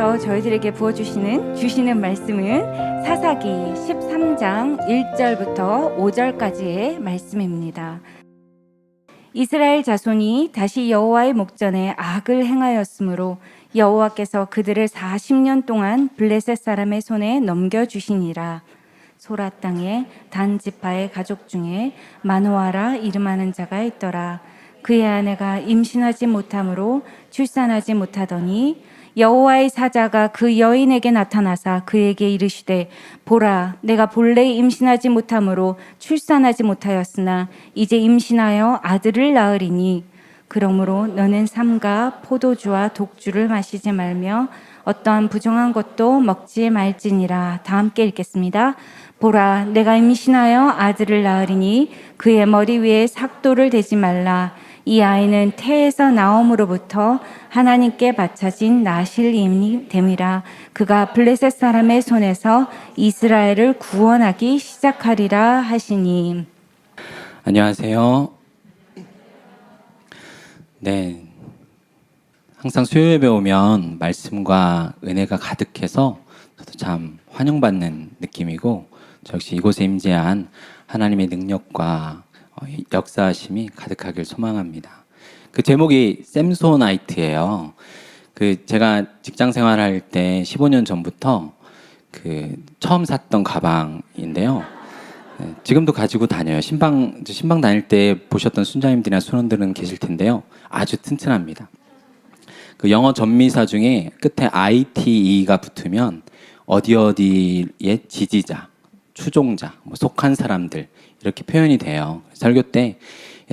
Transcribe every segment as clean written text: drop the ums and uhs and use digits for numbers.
하나님께서 저희들에게 주시는 말씀은 사사기 13장 1절부터 5절까지의 말씀입니다. 이스라엘 자손이 다시 여호와의 목전에 악을 행하였으므로 여호와께서 그들을 40년 동안 블레셋 사람의 손에 넘겨주시니라. 소라 땅에 단 지파의 가족 중에 마노아라 이름하는 자가 있더라. 그의 아내가 임신하지 못함으로 출산하지 못하더니 여호와의 사자가 그 여인에게 나타나사 그에게 이르시되 보라, 내가 본래 임신하지 못함으로 출산하지 못하였으나 이제 임신하여 아들을 낳으리니 그러므로 너는 삼가 포도주와 독주를 마시지 말며 어떠한 부정한 것도 먹지 말지니라. 다 함께 읽겠습니다. 보라, 내가 임신하여 아들을 낳으리니 그의 머리 위에 삭도를 대지 말라. 이 아이는 태에서 나옴으로부터 하나님께 바쳐진 나실임이 됨이라. 그가 블레셋 사람의 손에서 이스라엘을 구원하기 시작하리라 하시니. 안녕하세요. 네, 항상 수요예배 오면 말씀과 은혜가 가득해서 저도 참 환영받는 느낌이고, 역시 이곳에 임재한 하나님의 능력과 역사하심이 가득하길 소망합니다. 그 제목이 샘소나이트예요. 제가 직장 생활할 때 15년 전부터 처음 샀던 가방인데요. 지금도 가지고 다녀요. 신방 다닐 때 보셨던 순자님들이나 순원들은 계실 텐데요. 아주 튼튼합니다. 영어 전미사 중에 끝에 ITE가 붙으면 어디의 지지자, 추종자, 속한 사람들 이렇게 표현이 돼요. 설교 때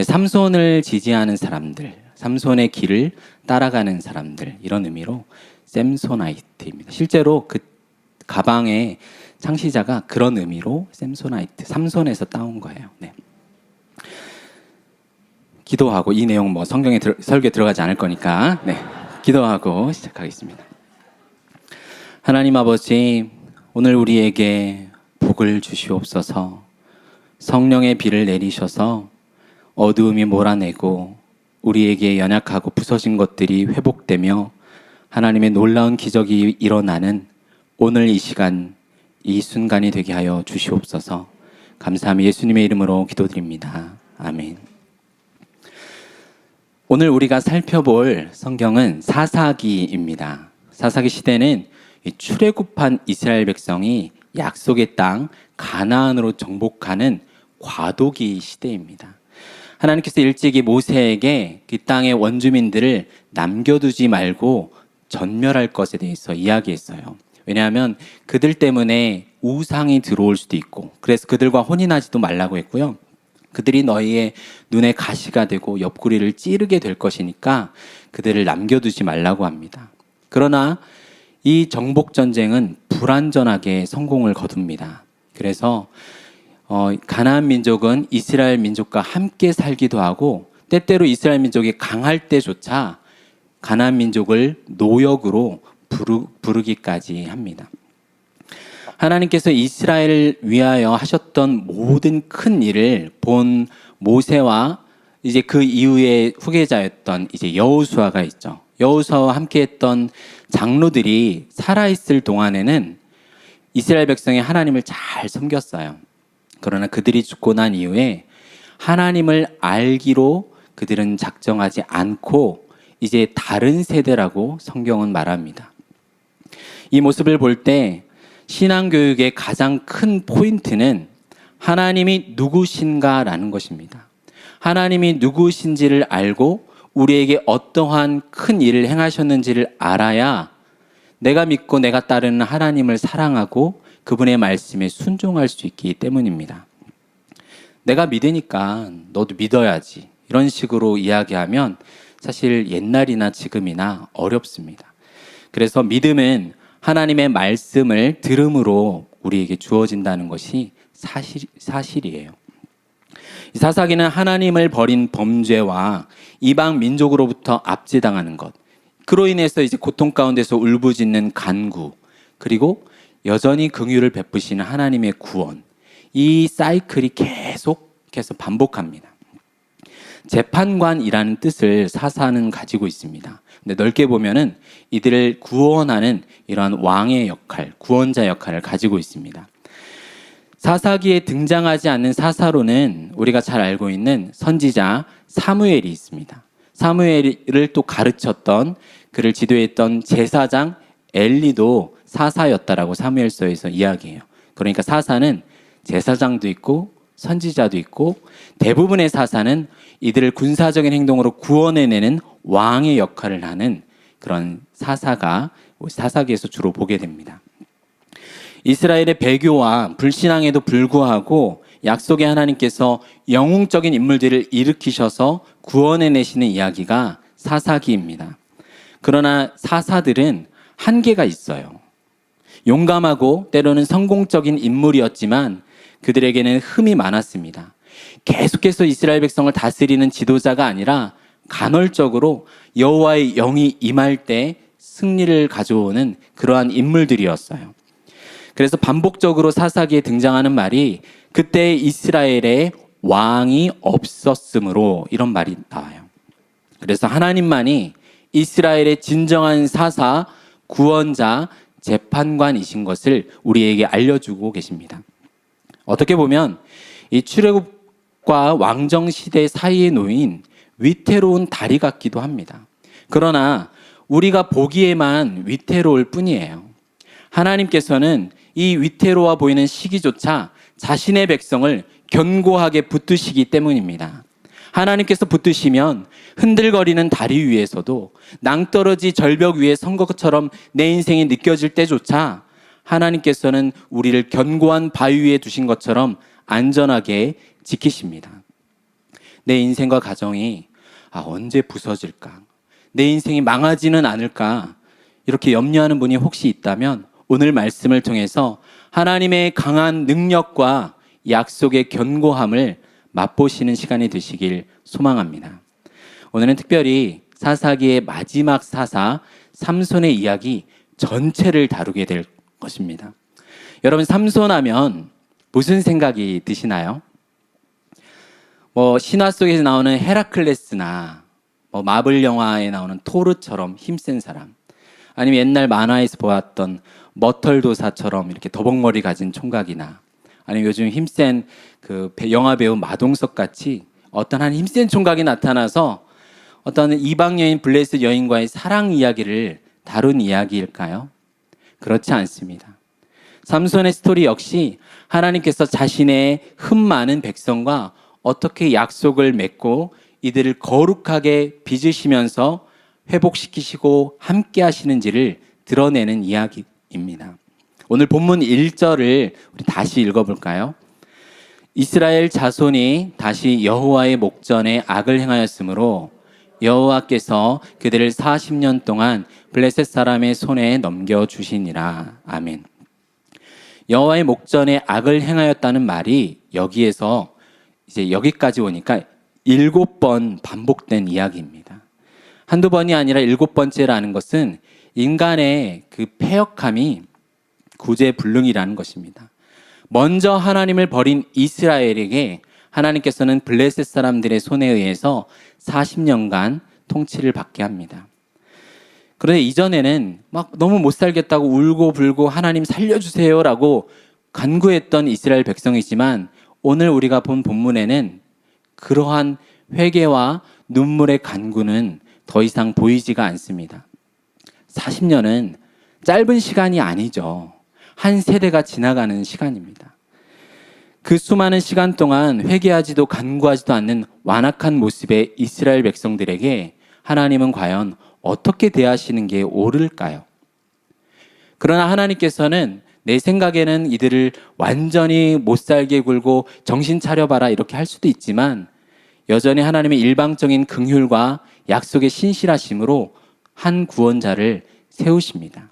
삼손을 지지하는 사람들, 삼손의 길을 따라가는 사람들, 이런 의미로 샘소나이트입니다. 실제로 그 가방의 창시자가 그런 의미로 샘소나이트, 삼손에서 따온 거예요. 네. 기도하고, 이 내용 성경에 설교에 들어가지 않을 거니까 기도하고 시작하겠습니다. 하나님 아버지, 오늘 우리에게 복을 주시옵소서. 성령의 비를 내리셔서 어두움이 몰아내고 우리에게 연약하고 부서진 것들이 회복되며 하나님의 놀라운 기적이 일어나는 오늘 이 시간, 이 순간이 되게 하여 주시옵소서. 감사하며 예수님의 이름으로 기도드립니다. 아멘. 오늘 우리가 살펴볼 성경은 사사기입니다. 사사기 시대는 출애굽한 이스라엘 백성이 약속의 땅 가나안으로 정복하는 과도기 시대입니다. 하나님께서 일찍이 모세에게 그 땅의 원주민들을 남겨두지 말고 전멸할 것에 대해서 이야기했어요. 왜냐하면 그들 때문에 우상이 들어올 수도 있고, 그래서 그들과 혼인하지도 말라고 했고요. 그들이 너희의 눈에 가시가 되고 옆구리를 찌르게 될 것이니까 그들을 남겨두지 말라고 합니다. 그러나 이 정복전쟁은 불완전하게 성공을 거둡니다. 그래서 가나안 민족은 이스라엘 민족과 함께 살기도 하고, 때때로 이스라엘 민족이 강할 때조차 가나안 민족을 노역으로 부르기까지 합니다. 하나님께서 이스라엘을 위하여 하셨던 모든 큰 일을 본 모세와 이제 그 이후의 후계자였던 이제 여호수아가 있죠. 여호수아와 함께했던 장로들이 살아있을 동안에는 이스라엘 백성이 하나님을 잘 섬겼어요. 그러나 그들이 죽고 난 이후에 하나님을 알기로 그들은 작정하지 않고 이제 다른 세대라고 성경은 말합니다. 이 모습을 볼 때 신앙교육의 가장 큰 포인트는 하나님이 누구신가라는 것입니다. 하나님이 누구신지를 알고 우리에게 어떠한 큰 일을 행하셨는지를 알아야 내가 믿고 내가 따르는 하나님을 사랑하고 그분의 말씀에 순종할 수 있기 때문입니다. 내가 믿으니까 너도 믿어야지, 이런 식으로 이야기하면 사실 옛날이나 지금이나 어렵습니다. 그래서 믿음은 하나님의 말씀을 들음으로 우리에게 주어진다는 것이 사실이에요. 사사기는 하나님을 버린 범죄와 이방 민족으로부터 압제당하는 것, 그로 인해서 이제 고통 가운데서 울부짖는 간구, 그리고 여전히 긍휼을 베푸시는 하나님의 구원, 이 사이클이 계속해서 반복합니다. 재판관이라는 뜻을 사사는 가지고 있습니다. 근데 넓게 보면은 이들을 구원하는 이러한 왕의 역할, 구원자 역할을 가지고 있습니다. 사사기에 등장하지 않는 사사로는 우리가 잘 알고 있는 선지자 사무엘이 있습니다. 사무엘을 또 가르쳤던, 그를 지도했던 제사장 엘리도 사사였다라고 사무엘서에서 이야기해요. 그러니까 사사는 제사장도 있고 선지자도 있고, 대부분의 사사는 이들을 군사적인 행동으로 구원해내는 왕의 역할을 하는 그런 사사가 사사기에서 주로 보게 됩니다. 이스라엘의 배교와 불신앙에도 불구하고 약속의 하나님께서 영웅적인 인물들을 일으키셔서 구원해내시는 이야기가 사사기입니다. 그러나 사사들은 한계가 있어요. 용감하고 때로는 성공적인 인물이었지만 그들에게는 흠이 많았습니다. 계속해서 이스라엘 백성을 다스리는 지도자가 아니라 간헐적으로 여호와의 영이 임할 때 승리를 가져오는 그러한 인물들이었어요. 그래서 반복적으로 사사기에 등장하는 말이 그때 이스라엘에 왕이 없었으므로, 이런 말이 나와요. 그래서 하나님만이 이스라엘의 진정한 사사, 구원자, 재판관이신 것을 우리에게 알려주고 계십니다. 어떻게 보면 이 출애굽과 왕정 시대 사이에 놓인 위태로운 다리 같기도 합니다. 그러나 우리가 보기에만 위태로울 뿐이에요. 하나님께서는 이 위태로워 보이는 시기조차 자신의 백성을 견고하게 붙드시기 때문입니다. 하나님께서 붙드시면 흔들거리는 다리 위에서도 낭떠러지 절벽 위에 선 것처럼 내 인생이 느껴질 때조차 하나님께서는 우리를 견고한 바위 위에 두신 것처럼 안전하게 지키십니다. 내 인생과 가정이 언제 부서질까? 내 인생이 망하지는 않을까? 이렇게 염려하는 분이 혹시 있다면 오늘 말씀을 통해서 하나님의 강한 능력과 약속의 견고함을 맛보시는 시간이 되시길 소망합니다. 오늘은 특별히 사사기의 마지막 사사 삼손의 이야기 전체를 다루게 될 것입니다. 여러분, 삼손 하면 무슨 생각이 드시나요? 신화 속에서 나오는 헤라클레스나 마블 영화에 나오는 토르처럼 힘센 사람, 아니면 옛날 만화에서 보았던 머털도사처럼 이렇게 더벅머리 가진 총각이나, 아니면 요즘 힘센 그 영화 배우 마동석 같이 어떤 한 힘센 총각이 나타나서 어떤 이방 여인 블레셋 여인과의 사랑 이야기를 다룬 이야기일까요? 그렇지 않습니다. 삼손의 스토리 역시 하나님께서 자신의 흠 많은 백성과 어떻게 약속을 맺고 이들을 거룩하게 빚으시면서 회복시키시고 함께 하시는지를 드러내는 이야기입니다. 오늘 본문 1절을 우리 다시 읽어볼까요? 이스라엘 자손이 다시 여호와의 목전에 악을 행하였으므로 여호와께서 그들을 40년 동안 블레셋 사람의 손에 넘겨주시니라. 아멘. 여호와의 목전에 악을 행하였다는 말이 여기에서 이제 여기까지 오니까 7번 반복된 이야기입니다. 한두 번이 아니라 7번째라는 것은 인간의 그 패역함이 구제불능이라는 것입니다. 먼저 하나님을 버린 이스라엘에게 하나님께서는 블레셋 사람들의 손에 의해서 40년간 통치를 받게 합니다. 그런데 이전에는 막 너무 못 살겠다고 울고 불고 하나님 살려주세요라고 간구했던 이스라엘 백성이지만 오늘 우리가 본 본문에는 그러한 회개와 눈물의 간구는 더 이상 보이지가 않습니다. 40년은 짧은 시간이 아니죠. 한 세대가 지나가는 시간입니다. 그 수많은 시간 동안 회개하지도 간구하지도 않는 완악한 모습의 이스라엘 백성들에게 하나님은 과연 어떻게 대하시는 게 옳을까요? 그러나 하나님께서는 내 생각에는 이들을 완전히 못살게 굴고 정신 차려봐라 이렇게 할 수도 있지만 여전히 하나님의 일방적인 긍휼과 약속의 신실하심으로 한 구원자를 세우십니다.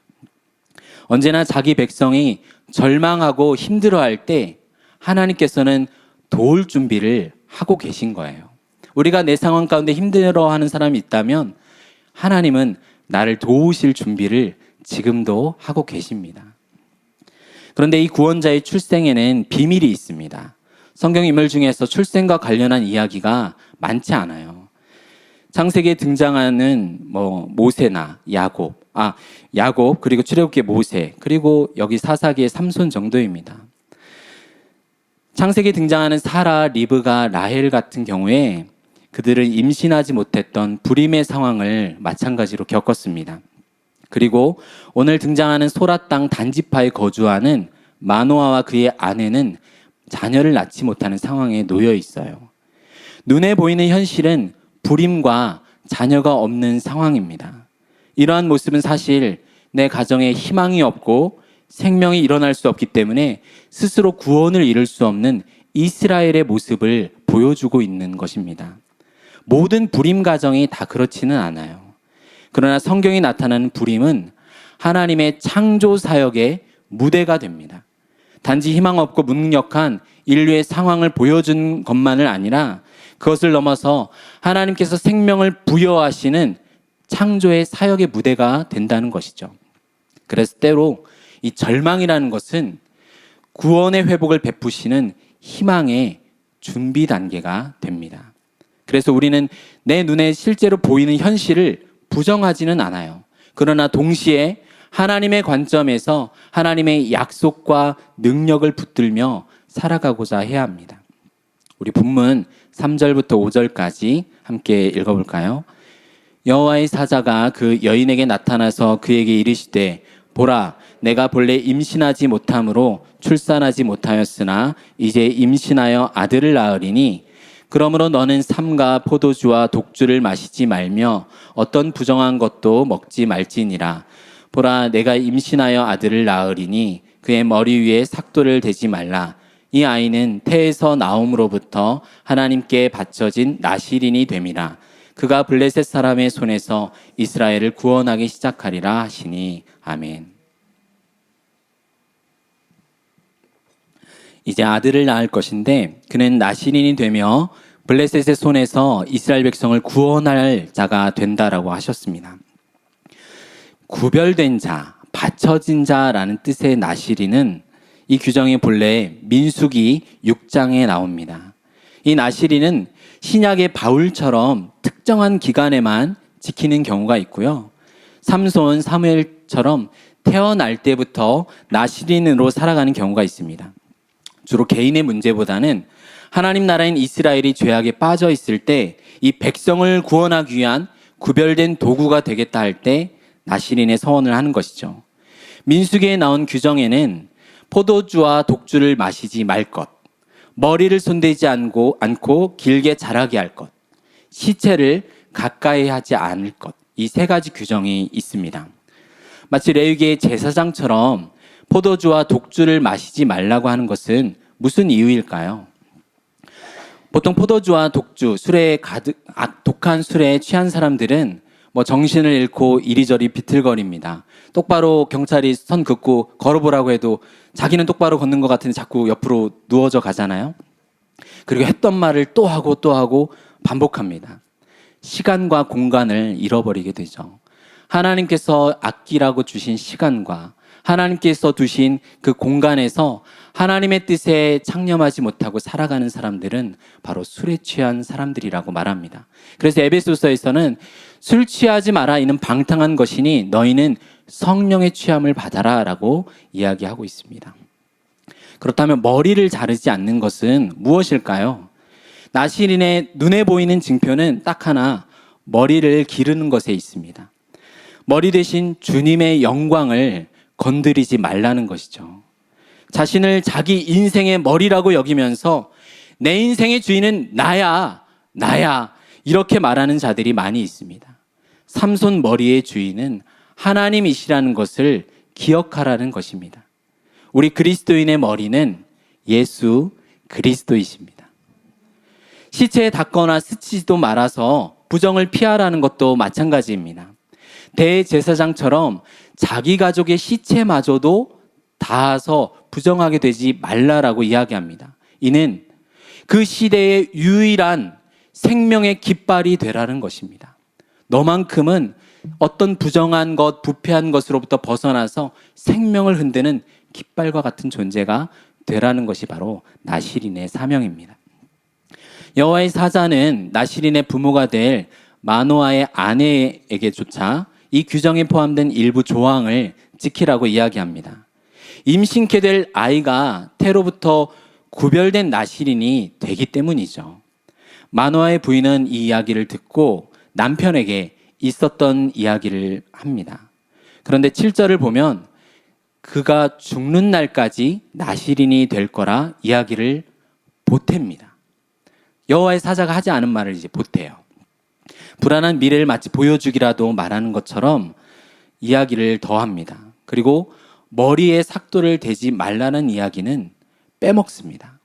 언제나 자기 백성이 절망하고 힘들어할 때 하나님께서는 도울 준비를 하고 계신 거예요. 우리가 내 상황 가운데 힘들어하는 사람이 있다면 하나님은 나를 도우실 준비를 지금도 하고 계십니다. 그런데 이 구원자의 출생에는 비밀이 있습니다. 성경 인물 중에서 출생과 관련한 이야기가 많지 않아요. 창세기에 등장하는 모세나 야곱 그리고 출애굽기의 모세 그리고 여기 사사기의 삼손 정도입니다. 창세기에 등장하는 사라, 리브가, 라헬 같은 경우에 그들은 임신하지 못했던 불임의 상황을 마찬가지로 겪었습니다. 그리고 오늘 등장하는 소라 땅 단지파에 거주하는 마노아와 그의 아내는 자녀를 낳지 못하는 상황에 놓여 있어요. 눈에 보이는 현실은 불임과 자녀가 없는 상황입니다. 이러한 모습은 사실 내 가정에 희망이 없고 생명이 일어날 수 없기 때문에 스스로 구원을 이룰 수 없는 이스라엘의 모습을 보여주고 있는 것입니다. 모든 불임 가정이 다 그렇지는 않아요. 그러나 성경이 나타나는 불임은 하나님의 창조 사역의 무대가 됩니다. 단지 희망 없고 무능력한 인류의 상황을 보여준 것만을 아니라 그것을 넘어서 하나님께서 생명을 부여하시는 창조의 사역의 무대가 된다는 것이죠. 그래서 때로 이 절망이라는 것은 구원의 회복을 베푸시는 희망의 준비 단계가 됩니다. 그래서 우리는 내 눈에 실제로 보이는 현실을 부정하지는 않아요. 그러나 동시에 하나님의 관점에서 하나님의 약속과 능력을 붙들며 살아가고자 해야 합니다. 우리 본문 3절부터 5절까지 함께 읽어볼까요? 여호와의 사자가 그 여인에게 나타나서 그에게 이르시되 보라 내가 본래 임신하지 못함으로 출산하지 못하였으나 이제 임신하여 아들을 낳으리니 그러므로 너는 삼가 포도주와 독주를 마시지 말며 어떤 부정한 것도 먹지 말지니라. 보라 내가 임신하여 아들을 낳으리니 그의 머리 위에 삭도를 대지 말라. 이 아이는 태에서 나옴으로부터 하나님께 바쳐진 나실인이 됨이라. 그가 블레셋 사람의 손에서 이스라엘을 구원하기 시작하리라 하시니 아멘. 이제 아들을 낳을 것인데 그는 나실인이 되며 블레셋의 손에서 이스라엘 백성을 구원할 자가 된다라고 하셨습니다. 구별된 자, 바쳐진 자라는 뜻의 나실인은 이 규정이 본래 민수기 6장에 나옵니다. 이 나실인은 신약의 바울처럼 특정한 기간에만 지키는 경우가 있고요. 삼손, 사무엘처럼 태어날 때부터 나실인으로 살아가는 경우가 있습니다. 주로 개인의 문제보다는 하나님 나라인 이스라엘이 죄악에 빠져 있을 때 이 백성을 구원하기 위한 구별된 도구가 되겠다 할 때 나실인의 서원을 하는 것이죠. 민수기에 나온 규정에는 포도주와 독주를 마시지 말 것, 머리를 손대지 않고 길게 자라게 할 것, 시체를 가까이 하지 않을 것, 이 세 가지 규정이 있습니다. 마치 레위기의 제사장처럼 포도주와 독주를 마시지 말라고 하는 것은 무슨 이유일까요? 보통 포도주와 독주, 독한 술에 취한 사람들은 정신을 잃고 이리저리 비틀거립니다. 똑바로 경찰이 선 긋고 걸어보라고 해도 자기는 똑바로 걷는 것 같은데 자꾸 옆으로 누워져 가잖아요. 그리고 했던 말을 또 하고 반복합니다. 시간과 공간을 잃어버리게 되죠. 하나님께서 아끼라고 주신 시간과 하나님께서 두신 그 공간에서 하나님의 뜻에 창념하지 못하고 살아가는 사람들은 바로 술에 취한 사람들이라고 말합니다. 그래서 에베소서에서는 술 취하지 마라 이는 방탕한 것이니 너희는 성령의 취함을 받아라 라고 이야기하고 있습니다. 그렇다면 머리를 자르지 않는 것은 무엇일까요? 나실인의 눈에 보이는 징표는 딱 하나, 머리를 기르는 것에 있습니다. 머리 대신 주님의 영광을 건드리지 말라는 것이죠. 자신을 자기 인생의 머리라고 여기면서 내 인생의 주인은 나야 이렇게 말하는 자들이 많이 있습니다. 삼손 머리의 주인은 하나님이시라는 것을 기억하라는 것입니다. 우리 그리스도인의 머리는 예수 그리스도이십니다. 시체에 닿거나 스치지도 말아서 부정을 피하라는 것도 마찬가지입니다. 대제사장처럼 자기 가족의 시체마저도 닿아서 부정하게 되지 말라라고 이야기합니다. 이는 그 시대의 유일한 생명의 깃발이 되라는 것입니다. 너만큼은 어떤 부정한 것, 부패한 것으로부터 벗어나서 생명을 흔드는 깃발과 같은 존재가 되라는 것이 바로 나시린의 사명입니다. 여호와의 사자는 나시린의 부모가 될 마노아의 아내에게조차 이 규정에 포함된 일부 조항을 지키라고 이야기합니다. 임신케 될 아이가 태로부터 구별된 나시린이 되기 때문이죠. 마노아의 부인은 이 이야기를 듣고 남편에게 있었던 이야기를 합니다. 그런데 7절을 보면 그가 죽는 날까지 나시린이 될 거라 이야기를 보탭니다. 여호와의 사자가 하지 않은 말을 이제 보태요. 불안한 미래를 마치 보여주기라도 말하는 것처럼 이야기를 더합니다. 그리고 머리에 삭도를 대지 말라는 이야기는 빼먹습니다.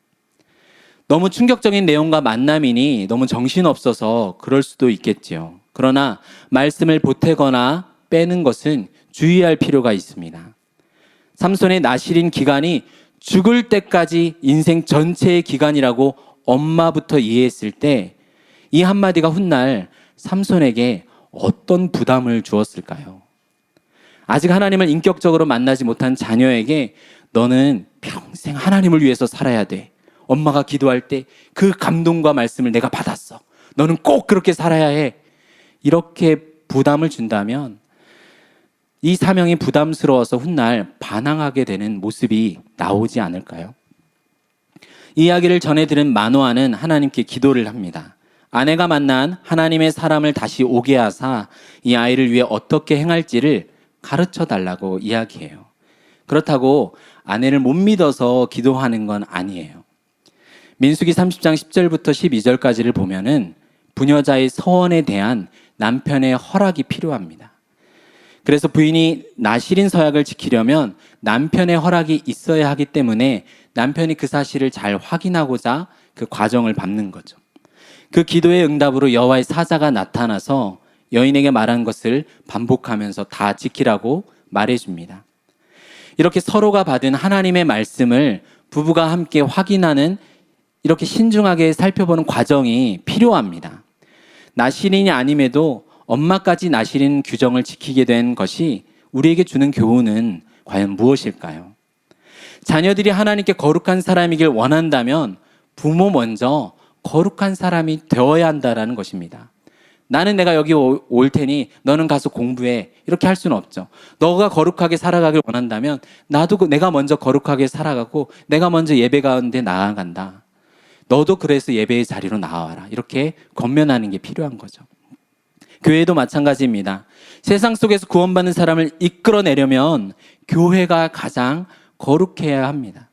너무 충격적인 내용과 만남이니 너무 정신없어서 그럴 수도 있겠지요. 그러나 말씀을 보태거나 빼는 것은 주의할 필요가 있습니다. 삼손의 나시린 기간이 죽을 때까지 인생 전체의 기간이라고 엄마부터 이해했을 때 이 한마디가 훗날 삼손에게 어떤 부담을 주었을까요? 아직 하나님을 인격적으로 만나지 못한 자녀에게 너는 평생 하나님을 위해서 살아야 돼. 엄마가 기도할 때 그 감동과 말씀을 내가 받았어. 너는 꼭 그렇게 살아야 해. 이렇게 부담을 준다면 이 사명이 부담스러워서 훗날 반항하게 되는 모습이 나오지 않을까요? 이 이야기를 전해 들은 마노아는 하나님께 기도를 합니다. 아내가 만난 하나님의 사람을 다시 오게 하사 이 아이를 위해 어떻게 행할지를 가르쳐 달라고 이야기해요. 그렇다고 아내를 못 믿어서 기도하는 건 아니에요. 민수기 30장 10절부터 12절까지를 보면은 부녀자의 서원에 대한 남편의 허락이 필요합니다. 그래서 부인이 나시린 서약을 지키려면 남편의 허락이 있어야 하기 때문에 남편이 그 사실을 잘 확인하고자 그 과정을 밟는 거죠. 그 기도의 응답으로 여호와의 사자가 나타나서 여인에게 말한 것을 반복하면서 다 지키라고 말해줍니다. 이렇게 서로가 받은 하나님의 말씀을 부부가 함께 확인하는, 이렇게 신중하게 살펴보는 과정이 필요합니다. 나시린이 아님에도 엄마까지 나시린 규정을 지키게 된 것이 우리에게 주는 교훈은 과연 무엇일까요? 자녀들이 하나님께 거룩한 사람이길 원한다면 부모 먼저 거룩한 사람이 되어야 한다는 것입니다. 나는 내가 여기 올 테니 너는 가서 공부해. 이렇게 할 수는 없죠. 너가 거룩하게 살아가길 원한다면 나도 내가 먼저 거룩하게 살아가고 내가 먼저 예배 가운데 나아간다. 너도 그래서 예배의 자리로 나와라. 이렇게 권면하는 게 필요한 거죠. 교회도 마찬가지입니다. 세상 속에서 구원받는 사람을 이끌어내려면 교회가 가장 거룩해야 합니다.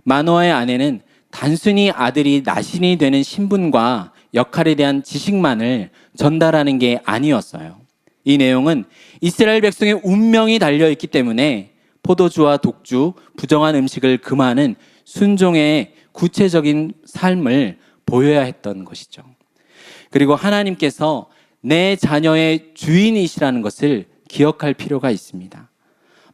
마노아의 아내는 단순히 아들이 나신이 되는 신분과 역할에 대한 지식만을 전달하는 게 아니었어요. 이 내용은 이스라엘 백성의 운명이 달려있기 때문에 포도주와 독주, 부정한 음식을 금하는 순종의 구체적인 삶을 보여야 했던 것이죠. 그리고 하나님께서 내 자녀의 주인이시라는 것을 기억할 필요가 있습니다.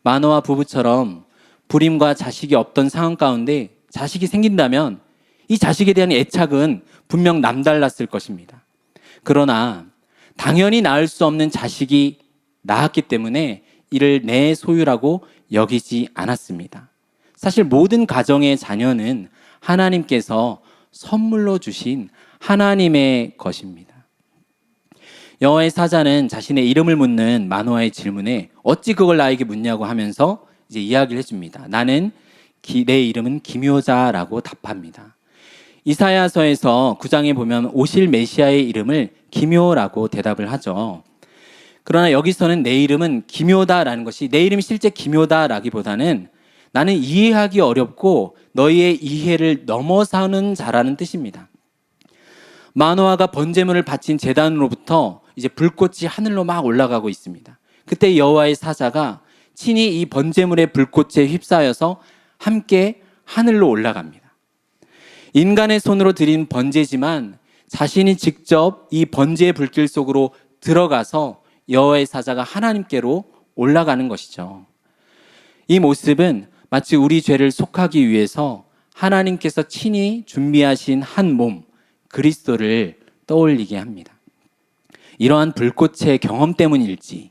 마노아 부부처럼 불임과 자식이 없던 상황 가운데 자식이 생긴다면 이 자식에 대한 애착은 분명 남달랐을 것입니다. 그러나 당연히 낳을 수 없는 자식이 낳았기 때문에 이를 내 소유라고 여기지 않았습니다. 사실 모든 가정의 자녀는 하나님께서 선물로 주신 하나님의 것입니다. 여호와의 사자는 자신의 이름을 묻는 마노아의 질문에 어찌 그걸 나에게 묻냐고 하면서 이제 이야기를 해줍니다. 내 이름은 기묘자라고 답합니다. 이사야서에서 9장에 보면 오실 메시아의 이름을 기묘라고 대답을 하죠. 그러나 여기서는 내 이름은 기묘다라는 것이 내 이름이 실제 기묘다라기보다는 나는 이해하기 어렵고 너희의 이해를 넘어서는 자라는 뜻입니다. 마노아가 번제물을 바친 제단으로부터 이제 불꽃이 하늘로 막 올라가고 있습니다. 그때 여호와의 사자가 친히 이 번제물의 불꽃에 휩싸여서 함께 하늘로 올라갑니다. 인간의 손으로 드린 번제지만 자신이 직접 이 번제의 불길 속으로 들어가서 여호와의 사자가 하나님께로 올라가는 것이죠. 이 모습은 마치 우리 죄를 속하기 위해서 하나님께서 친히 준비하신 한 몸, 그리스도를 떠올리게 합니다. 이러한 불꽃의 경험 때문일지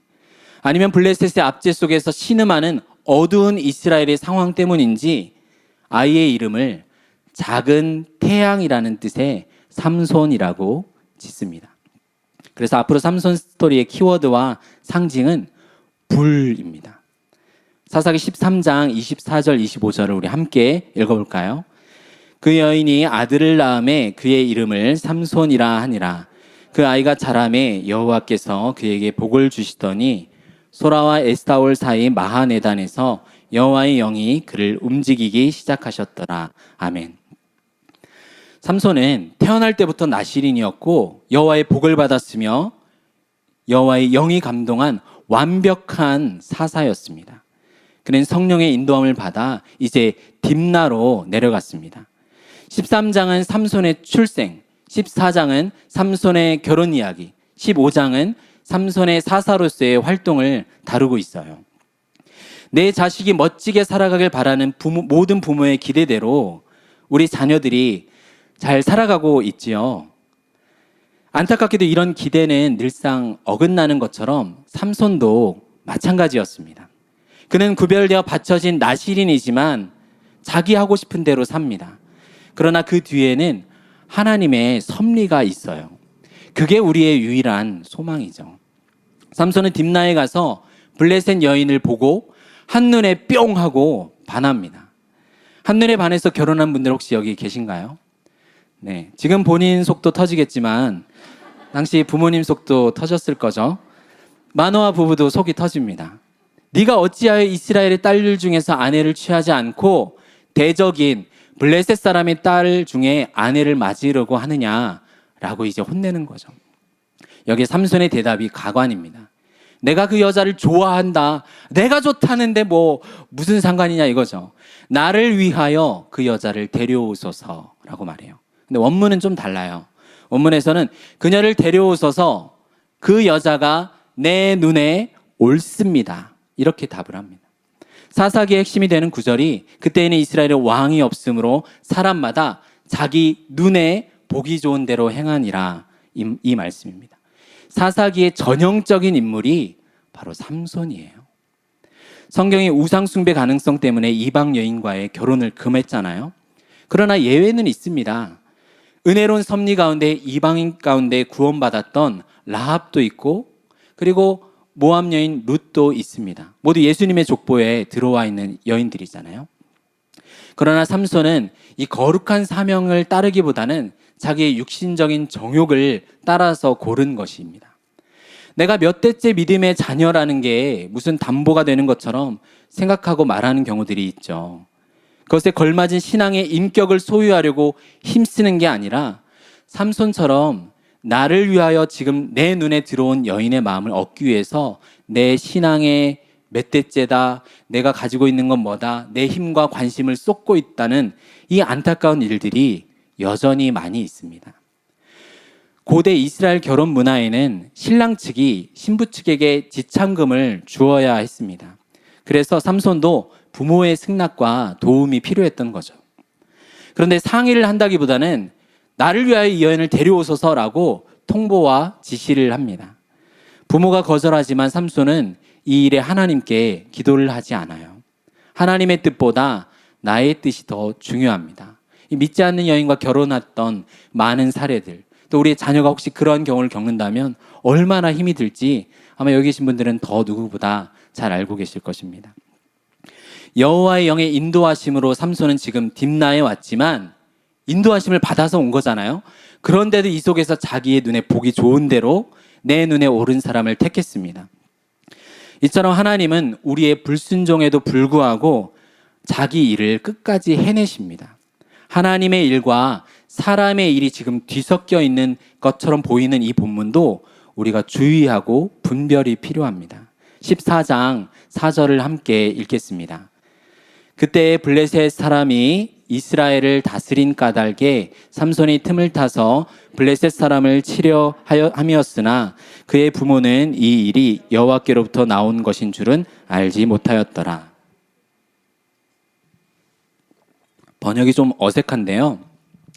아니면 블레셋의 압제 속에서 신음하는 어두운 이스라엘의 상황 때문인지 아이의 이름을 작은 태양이라는 뜻의 삼손이라고 짓습니다. 그래서 앞으로 삼손 스토리의 키워드와 상징은 불입니다. 사사기 13장 24절 25절을 우리 함께 읽어볼까요? 그 여인이 아들을 낳음에 그의 이름을 삼손이라 하니라. 그 아이가 자라매 여호와께서 그에게 복을 주시더니 소라와 에스타올 사이 마하네단에서 여호와의 영이 그를 움직이기 시작하셨더라. 아멘. 삼손은 태어날 때부터 나실인이었고 여호와의 복을 받았으며 여호와의 영이 감동한 완벽한 사사였습니다. 그는 성령의 인도함을 받아 이제 딥나로 내려갔습니다. 13장은 삼손의 출생, 14장은 삼손의 결혼 이야기, 15장은 삼손의 사사로서의 활동을 다루고 있어요. 내 자식이 멋지게 살아가길 바라는 모든 부모의 기대대로 우리 자녀들이 잘 살아가고 있지요. 안타깝게도 이런 기대는 늘상 어긋나는 것처럼 삼손도 마찬가지였습니다. 그는 구별되어 바쳐진 나실인이지만 자기 하고 싶은 대로 삽니다. 그러나 그 뒤에는 하나님의 섭리가 있어요. 그게 우리의 유일한 소망이죠. 삼손은 딥나에 가서 블레셋 여인을 보고 한눈에 뿅 하고 반합니다. 한눈에 반해서 결혼한 분들 혹시 여기 계신가요? 네, 지금 본인 속도 터지겠지만 당시 부모님 속도 터졌을 거죠. 마노아 부부도 속이 터집니다. 네가 어찌하여 이스라엘의 딸들 중에서 아내를 취하지 않고 대적인 블레셋 사람의 딸 중에 아내를 맞으려고 하느냐라고 이제 혼내는 거죠. 여기 삼손의 대답이 가관입니다. 내가 그 여자를 좋아한다. 내가 좋다는데 뭐 무슨 상관이냐 이거죠. 나를 위하여 그 여자를 데려오소서라고 말해요. 근데 원문은 좀 달라요. 원문에서는 그녀를 데려오소서 그 여자가 내 눈에 옳습니다. 이렇게 답을 합니다. 사사기의 핵심이 되는 구절이 그때에는 이스라엘에 왕이 없으므로 사람마다 자기 눈에 보기 좋은 대로 행하니라 이 말씀입니다. 사사기의 전형적인 인물이 바로 삼손이에요. 성경이 우상 숭배 가능성 때문에 이방 여인과의 결혼을 금했잖아요. 그러나 예외는 있습니다. 은혜로운 섭리 가운데 이방인 가운데 구원받았던 라합도 있고 그리고 모압 여인 룻도 있습니다. 모두 예수님의 족보에 들어와 있는 여인들이잖아요. 그러나 삼손은 이 거룩한 사명을 따르기보다는 자기의 육신적인 정욕을 따라서 고른 것입니다. 내가 몇 대째 믿음의 자녀라는 게 무슨 담보가 되는 것처럼 생각하고 말하는 경우들이 있죠. 그것에 걸맞은 신앙의 인격을 소유하려고 힘쓰는 게 아니라 삼손처럼 나를 위하여 지금 내 눈에 들어온 여인의 마음을 얻기 위해서 내 신앙의 몇 대째다, 내가 가지고 있는 건 뭐다, 내 힘과 관심을 쏟고 있다는 이 안타까운 일들이 여전히 많이 있습니다. 고대 이스라엘 결혼 문화에는 신랑 측이 신부 측에게 지참금을 주어야 했습니다. 그래서 삼손도 부모의 승낙과 도움이 필요했던 거죠. 그런데 상의를 한다기보다는 나를 위하여 이 여인을 데려오소서라고 통보와 지시를 합니다. 부모가 거절하지만 삼손은 이 일에 하나님께 기도를 하지 않아요. 하나님의 뜻보다 나의 뜻이 더 중요합니다. 믿지 않는 여인과 결혼했던 많은 사례들, 또 우리의 자녀가 혹시 그런 경우를 겪는다면 얼마나 힘이 들지 아마 여기 계신 분들은 더 누구보다 잘 알고 계실 것입니다. 여호와의 영의 인도하심으로 삼손은 지금 딥나에 왔지만 인도하심을 받아서 온 거잖아요. 그런데도 이 속에서 자기의 눈에 보기 좋은 대로 내 눈에 옳은 사람을 택했습니다. 이처럼 하나님은 우리의 불순종에도 불구하고 자기 일을 끝까지 해내십니다. 하나님의 일과 사람의 일이 지금 뒤섞여 있는 것처럼 보이는 이 본문도 우리가 주의하고 분별이 필요합니다. 14장 4절을 함께 읽겠습니다. 그때 블레셋 사람이 이스라엘을 다스린 까닭에 삼손이 틈을 타서 블레셋 사람을 치려 함이었으나 그의 부모는 이 일이 여호와께로부터 나온 것인 줄은 알지 못하였더라. 번역이 좀 어색한데요.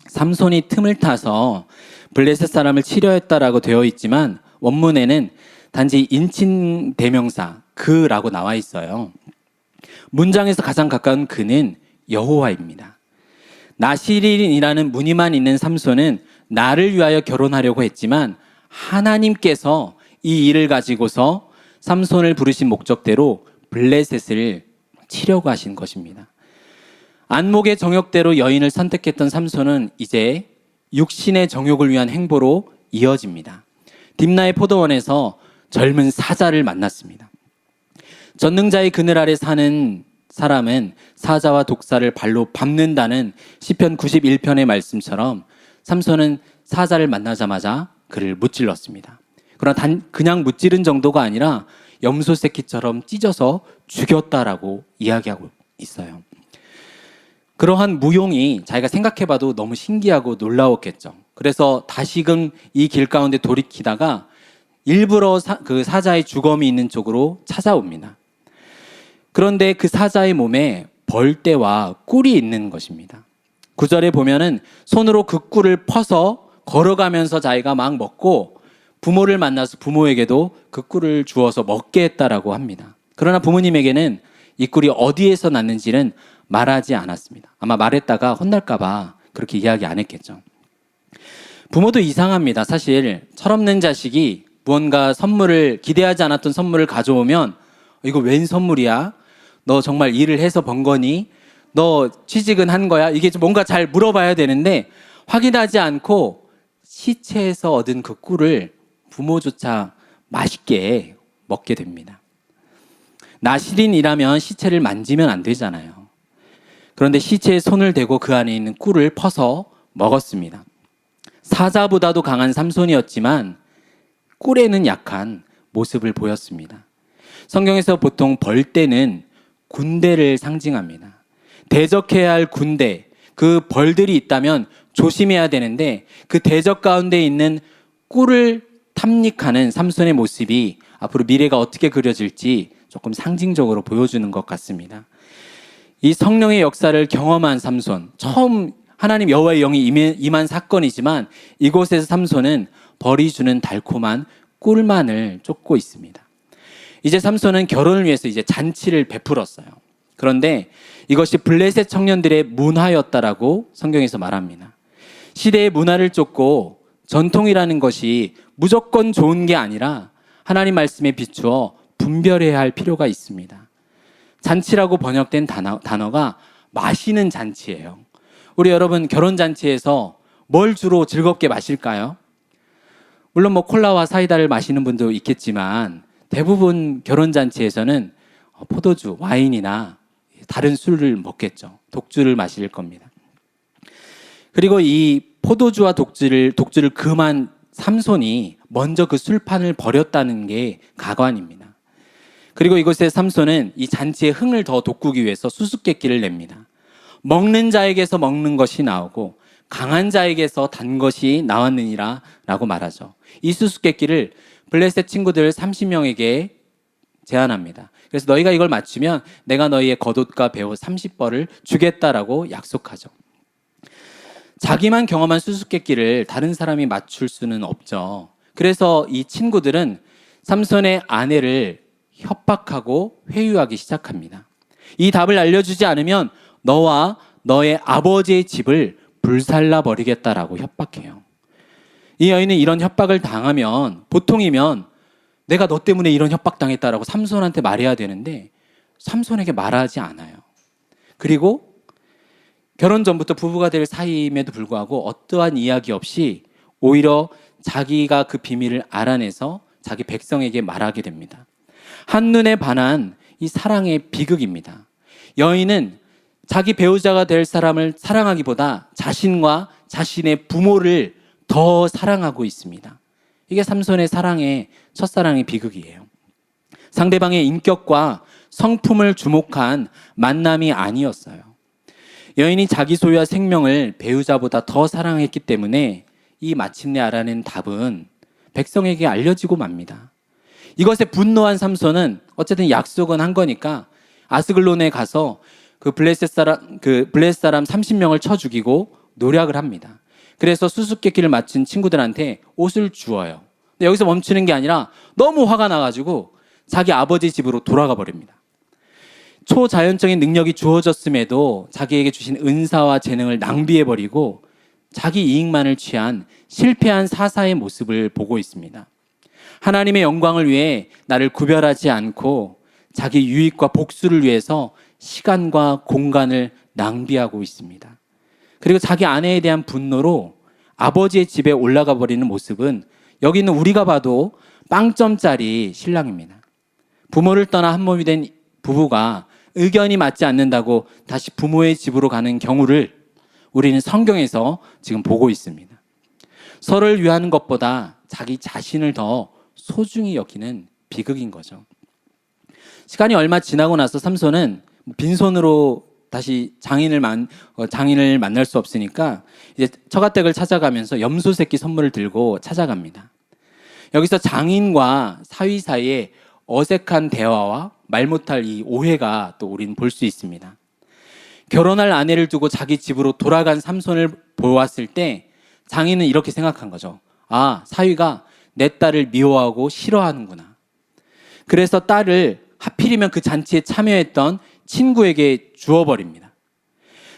삼손이 틈을 타서 블레셋 사람을 치려 했다라고 되어 있지만 원문에는 단지 인칭 대명사 그라고 나와 있어요. 문장에서 가장 가까운 그는 여호와입니다. 나시린이라는 무늬만 있는 삼손은 나를 위하여 결혼하려고 했지만 하나님께서 이 일을 가지고서 삼손을 부르신 목적대로 블레셋을 치려고 하신 것입니다. 안목의 정욕대로 여인을 선택했던 삼손은 이제 육신의 정욕을 위한 행보로 이어집니다. 딥나의 포도원에서 젊은 사자를 만났습니다. 전능자의 그늘 아래 사는 사람은 사자와 독사를 발로 밟는다는 시편 91편의 말씀처럼 삼손은 사자를 만나자마자 그를 무찔렀습니다. 그러나 그냥 무찌른 정도가 아니라 염소 새끼처럼 찢어서 죽였다라고 이야기하고 있어요. 그러한 무용이 자기가 생각해봐도 너무 신기하고 놀라웠겠죠. 그래서 다시금 이 길 가운데 돌이키다가 일부러 그 사자의 주검이 있는 쪽으로 찾아옵니다. 그런데 그 사자의 몸에 벌떼와 꿀이 있는 것입니다. 9절에 보면은 손으로 그 꿀을 퍼서 걸어가면서 자기가 막 먹고 부모를 만나서 부모에게도 그 꿀을 주어서 먹게 했다라고 합니다. 그러나 부모님에게는 이 꿀이 어디에서 났는지는 말하지 않았습니다. 아마 말했다가 혼날까 봐 그렇게 이야기 안 했겠죠. 부모도 이상합니다. 사실 철없는 자식이 무언가 선물을 기대하지 않았던 선물을 가져오면 이거 웬 선물이야? 너 정말 일을 해서 번 거니? 너 취직은 한 거야? 이게 뭔가 잘 물어봐야 되는데 확인하지 않고 시체에서 얻은 그 꿀을 부모조차 맛있게 먹게 됩니다. 나시린이라면 시체를 만지면 안 되잖아요. 그런데 시체에 손을 대고 그 안에 있는 꿀을 퍼서 먹었습니다. 사자보다도 강한 삼손이었지만 꿀에는 약한 모습을 보였습니다. 성경에서 보통 벌떼는 군대를 상징합니다. 대적해야 할 군대, 그 벌들이 있다면 조심해야 되는데 그 대적 가운데 있는 꿀을 탐닉하는 삼손의 모습이 앞으로 미래가 어떻게 그려질지 조금 상징적으로 보여주는 것 같습니다. 이 성령의 역사를 경험한 삼손, 처음 하나님 여호와의 영이 임한 사건이지만 이곳에서 삼손은 벌이 주는 달콤한 꿀만을 쫓고 있습니다. 이제 삼손은 결혼을 위해서 이제 잔치를 베풀었어요. 그런데 이것이 블레셋 청년들의 문화였다라고 성경에서 말합니다. 시대의 문화를 쫓고 전통이라는 것이 무조건 좋은 게 아니라 하나님 말씀에 비추어 분별해야 할 필요가 있습니다. 잔치라고 번역된 단어가 마시는 잔치예요. 우리 여러분 결혼잔치에서 뭘 주로 즐겁게 마실까요? 물론 뭐 콜라와 사이다를 마시는 분도 있겠지만 대부분 결혼잔치에서는 포도주, 와인이나 다른 술을 먹겠죠. 독주를 마실 겁니다. 그리고 이 포도주와 독주를 금한 삼손이 먼저 그 술판을 버렸다는 게 가관입니다. 그리고 이곳에 삼손은 이 잔치의 흥을 더 돋구기 위해서 수수께끼를 냅니다. 먹는 자에게서 먹는 것이 나오고 강한 자에게서 단 것이 나왔느니라 라고 말하죠. 이 수수께끼를 블레셋 친구들 30명에게 제안합니다. 그래서 너희가 이걸 맞추면 내가 너희의 겉옷과 베옷 30벌을 주겠다라고 약속하죠. 자기만 경험한 수수께끼를 다른 사람이 맞출 수는 없죠. 그래서 이 친구들은 삼손의 아내를 협박하고 회유하기 시작합니다. 이 답을 알려주지 않으면 너와 너의 아버지의 집을 불살라 버리겠다라고 협박해요. 이 여인은 이런 협박을 당하면 보통이면 내가 너 때문에 이런 협박당했다라고 삼손한테 말해야 되는데 삼손에게 말하지 않아요. 그리고 결혼 전부터 부부가 될 사이임에도 불구하고 어떠한 이야기 없이 오히려 자기가 그 비밀을 알아내서 자기 백성에게 말하게 됩니다. 한눈에 반한 이 사랑의 비극입니다. 여인은 자기 배우자가 될 사람을 사랑하기보다 자신과 자신의 부모를 더 사랑하고 있습니다. 이게 삼손의 사랑의 첫사랑의 비극이에요. 상대방의 인격과 성품을 주목한 만남이 아니었어요. 여인이 자기 소유와 생명을 배우자보다 더 사랑했기 때문에 이 마침내 알아낸 답은 백성에게 알려지고 맙니다. 이것에 분노한 삼손은 어쨌든 약속은 한 거니까 아스글론에 가서 그 블레셋 사람 30명을 쳐 죽이고 노략을 합니다. 그래서 수수께끼를 맞춘 친구들한테 옷을 주어요. 근데 여기서 멈추는 게 아니라 너무 화가 나가지고 자기 아버지 집으로 돌아가 버립니다. 초자연적인 능력이 주어졌음에도 자기에게 주신 은사와 재능을 낭비해버리고 자기 이익만을 취한 실패한 사사의 모습을 보고 있습니다. 하나님의 영광을 위해 나를 구별하지 않고 자기 유익과 복수를 위해서 시간과 공간을 낭비하고 있습니다. 그리고 자기 아내에 대한 분노로 아버지의 집에 올라가 버리는 모습은 여기 있는 우리가 봐도 빵점짜리 신랑입니다. 부모를 떠나 한 몸이 된 부부가 의견이 맞지 않는다고 다시 부모의 집으로 가는 경우를 우리는 성경에서 지금 보고 있습니다. 서로를 위하는 것보다 자기 자신을 더 소중히 여기는 비극인 거죠. 시간이 얼마 지나고 나서 삼손은 빈손으로 다시 장인을 만날 수 없으니까 이제 처가댁을 찾아가면서 염소 새끼 선물을 들고 찾아갑니다. 여기서 장인과 사위 사이에 어색한 대화와 말 못할 이 오해가 또 우리는 볼 수 있습니다. 결혼할 아내를 두고 자기 집으로 돌아간 삼손을 보았을 때 장인은 이렇게 생각한 거죠. 아, 사위가 내 딸을 미워하고 싫어하는구나. 그래서 딸을 하필이면 그 잔치에 참여했던 친구에게 주어버립니다.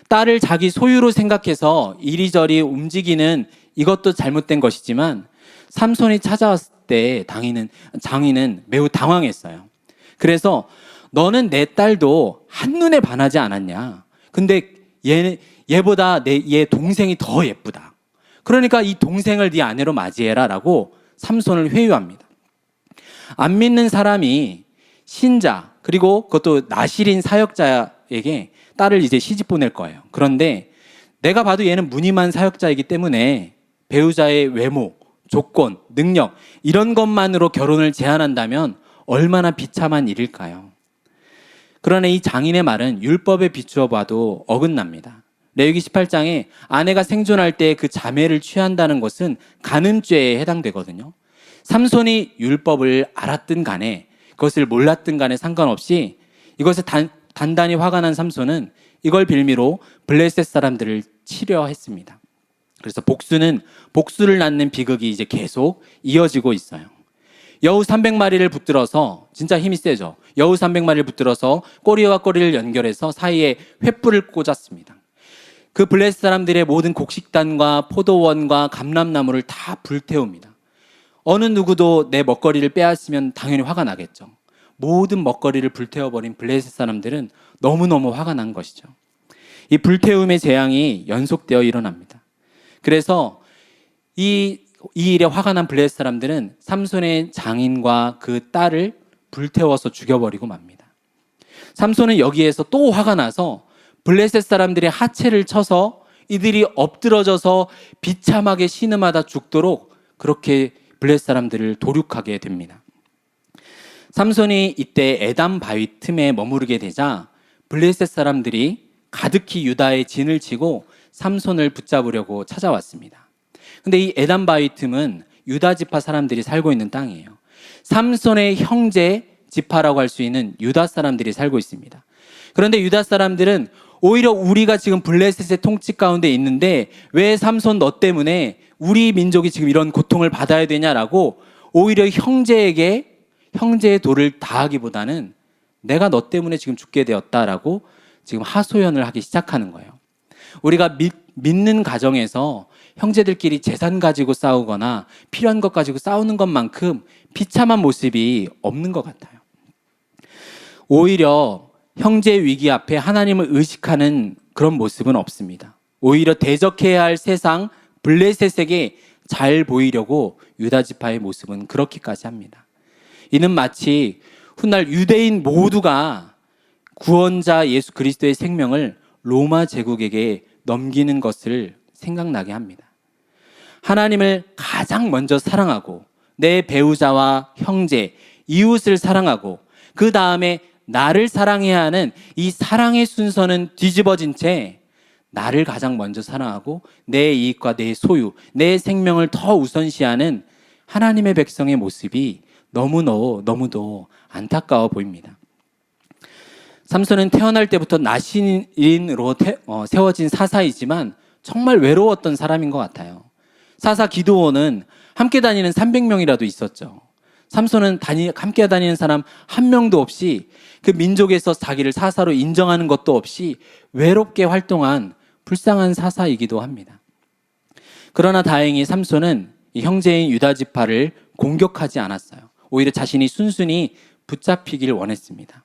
딸을 자기 소유로 생각해서 이리저리 움직이는 이것도 잘못된 것이지만 삼손이 찾아왔을 때 장인은 매우 당황했어요. 그래서 너는 내 딸도 한눈에 반하지 않았냐. 근데 얘보다 얘 동생이 더 예쁘다. 그러니까 이 동생을 네 아내로 맞이해라 라고 삼손을 회유합니다. 안 믿는 사람이 신자 그리고 그것도 나실인 사역자에게 딸을 이제 시집 보낼 거예요. 그런데 내가 봐도 얘는 무늬만 사역자이기 때문에 배우자의 외모, 조건, 능력 이런 것만으로 결혼을 제한한다면 얼마나 비참한 일일까요? 그러나 이 장인의 말은 율법에 비추어 봐도 어긋납니다. 레위기 18장에 아내가 생존할 때 그 자매를 취한다는 것은 간음죄에 해당되거든요. 삼손이 율법을 알았든 간에 그것을 몰랐든 간에 상관없이 이것에 단단히 화가 난 삼손은 이걸 빌미로 블레셋 사람들을 치려 했습니다. 그래서 복수를 낳는 비극이 이제 계속 이어지고 있어요. 여우 300마리를 붙들어서 진짜 힘이 세죠. 여우 300마리를 붙들어서 꼬리와 꼬리를 연결해서 사이에 횃불을 꽂았습니다. 그 블레셋 사람들의 모든 곡식단과 포도원과 감람나무를 다 불태웁니다. 어느 누구도 내 먹거리를 빼앗으면 당연히 화가 나겠죠. 모든 먹거리를 불태워버린 블레셋 사람들은 너무너무 화가 난 것이죠. 이 불태움의 재앙이 연속되어 일어납니다. 그래서 이 일에 화가 난 블레셋 사람들은 삼손의 장인과 그 딸을 불태워서 죽여버리고 맙니다. 삼손은 여기에서 또 화가 나서 블레셋 사람들의 하체를 쳐서 이들이 엎드러져서 비참하게 신음하다 죽도록 그렇게 블레셋 사람들을 도륙하게 됩니다. 삼손이 이때 에담 바위 틈에 머무르게 되자 블레셋 사람들이 가득히 유다의 진을 치고 삼손을 붙잡으려고 찾아왔습니다. 근데 이 에담 바위 틈은 유다 지파 사람들이 살고 있는 땅이에요. 삼손의 형제 지파라고 할 수 있는 유다 사람들이 살고 있습니다. 그런데 유다 사람들은 오히려 우리가 지금 블레셋의 통치 가운데 있는데 왜 삼손 너 때문에 우리 민족이 지금 이런 고통을 받아야 되냐라고 오히려 형제의 도를 다하기보다는 내가 너 때문에 지금 죽게 되었다라고 지금 하소연을 하기 시작하는 거예요. 우리가 믿는 가정에서 형제들끼리 재산 가지고 싸우거나 필요한 것 가지고 싸우는 것만큼 비참한 모습이 없는 것 같아요. 오히려 형제의 위기 앞에 하나님을 의식하는 그런 모습은 없습니다. 오히려 대적해야 할 세상 블레셋에게 잘 보이려고 유다 지파의 모습은 그렇게까지 합니다. 이는 마치 훗날 유대인 모두가 구원자 예수 그리스도의 생명을 로마 제국에게 넘기는 것을 생각나게 합니다. 하나님을 가장 먼저 사랑하고 내 배우자와 형제, 이웃을 사랑하고 그 다음에 나를 사랑해야 하는 이 사랑의 순서는 뒤집어진 채 나를 가장 먼저 사랑하고 내 이익과 내 소유, 내 생명을 더 우선시하는 하나님의 백성의 모습이 너무도 안타까워 보입니다. 삼손은 태어날 때부터 나신인으로 세워진 사사이지만 정말 외로웠던 사람인 것 같아요. 사사 기드온은 함께 다니는 300명이라도 있었죠. 삼손은 함께 다니는 사람 한 명도 없이 그 민족에서 자기를 사사로 인정하는 것도 없이 외롭게 활동한 불쌍한 사사이기도 합니다. 그러나 다행히 삼손은 이 형제인 유다 지파를 공격하지 않았어요. 오히려 자신이 순순히 붙잡히길 원했습니다.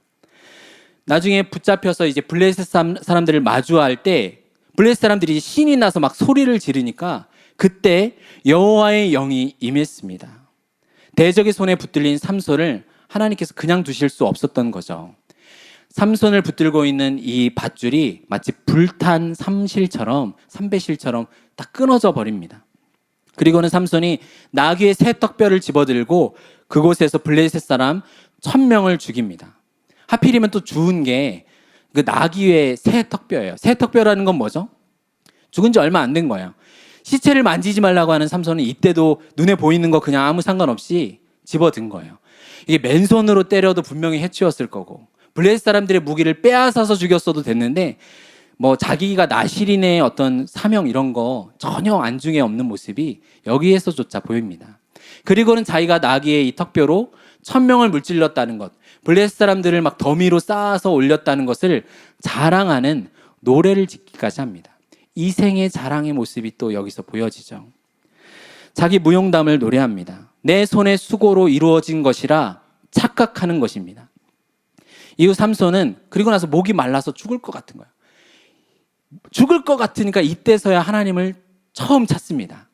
나중에 붙잡혀서 이제 블레셋 사람들을 마주할 때 블레셋 사람들이 신이 나서 막 소리를 지르니까 그때 여호와의 영이 임했습니다. 대적의 손에 붙들린 삼손을 하나님께서 그냥 두실 수 없었던 거죠. 삼손을 붙들고 있는 이 밧줄이 마치 불탄 삼배실처럼 딱 끊어져 버립니다. 그리고는 삼손이 나귀의 새 턱뼈를 집어들고 그곳에서 블레셋 사람 1000명을 죽입니다. 하필이면 또 죽은 게 그 나귀의 새 턱뼈예요. 새 턱뼈라는 건 뭐죠? 죽은 지 얼마 안 된 거예요. 시체를 만지지 말라고 하는 삼손은 이때도 눈에 보이는 거 그냥 아무 상관없이 집어든 거예요. 이게 맨손으로 때려도 분명히 해치웠을 거고 블레셋 사람들의 무기를 빼앗아서 죽였어도 됐는데 뭐 자기가 나실인의 어떤 사명 이런 거 전혀 안중에 없는 모습이 여기에서조차 보입니다. 그리고는 자기가 나귀의 이 턱뼈로 1000명을 물질렀다는 것, 블레셋 사람들을 막 더미로 쌓아서 올렸다는 것을 자랑하는 노래를 짓기까지 합니다. 이생의 자랑의 모습이 또 여기서 보여지죠. 자기 무용담을 노래합니다. 내 손의 수고로 이루어진 것이라 착각하는 것입니다. 이후 삼손은 그리고 나서 목이 말라서 죽을 것 같은 거예요. 죽을 것 같으니까 이때서야 하나님을 처음 찾습니다.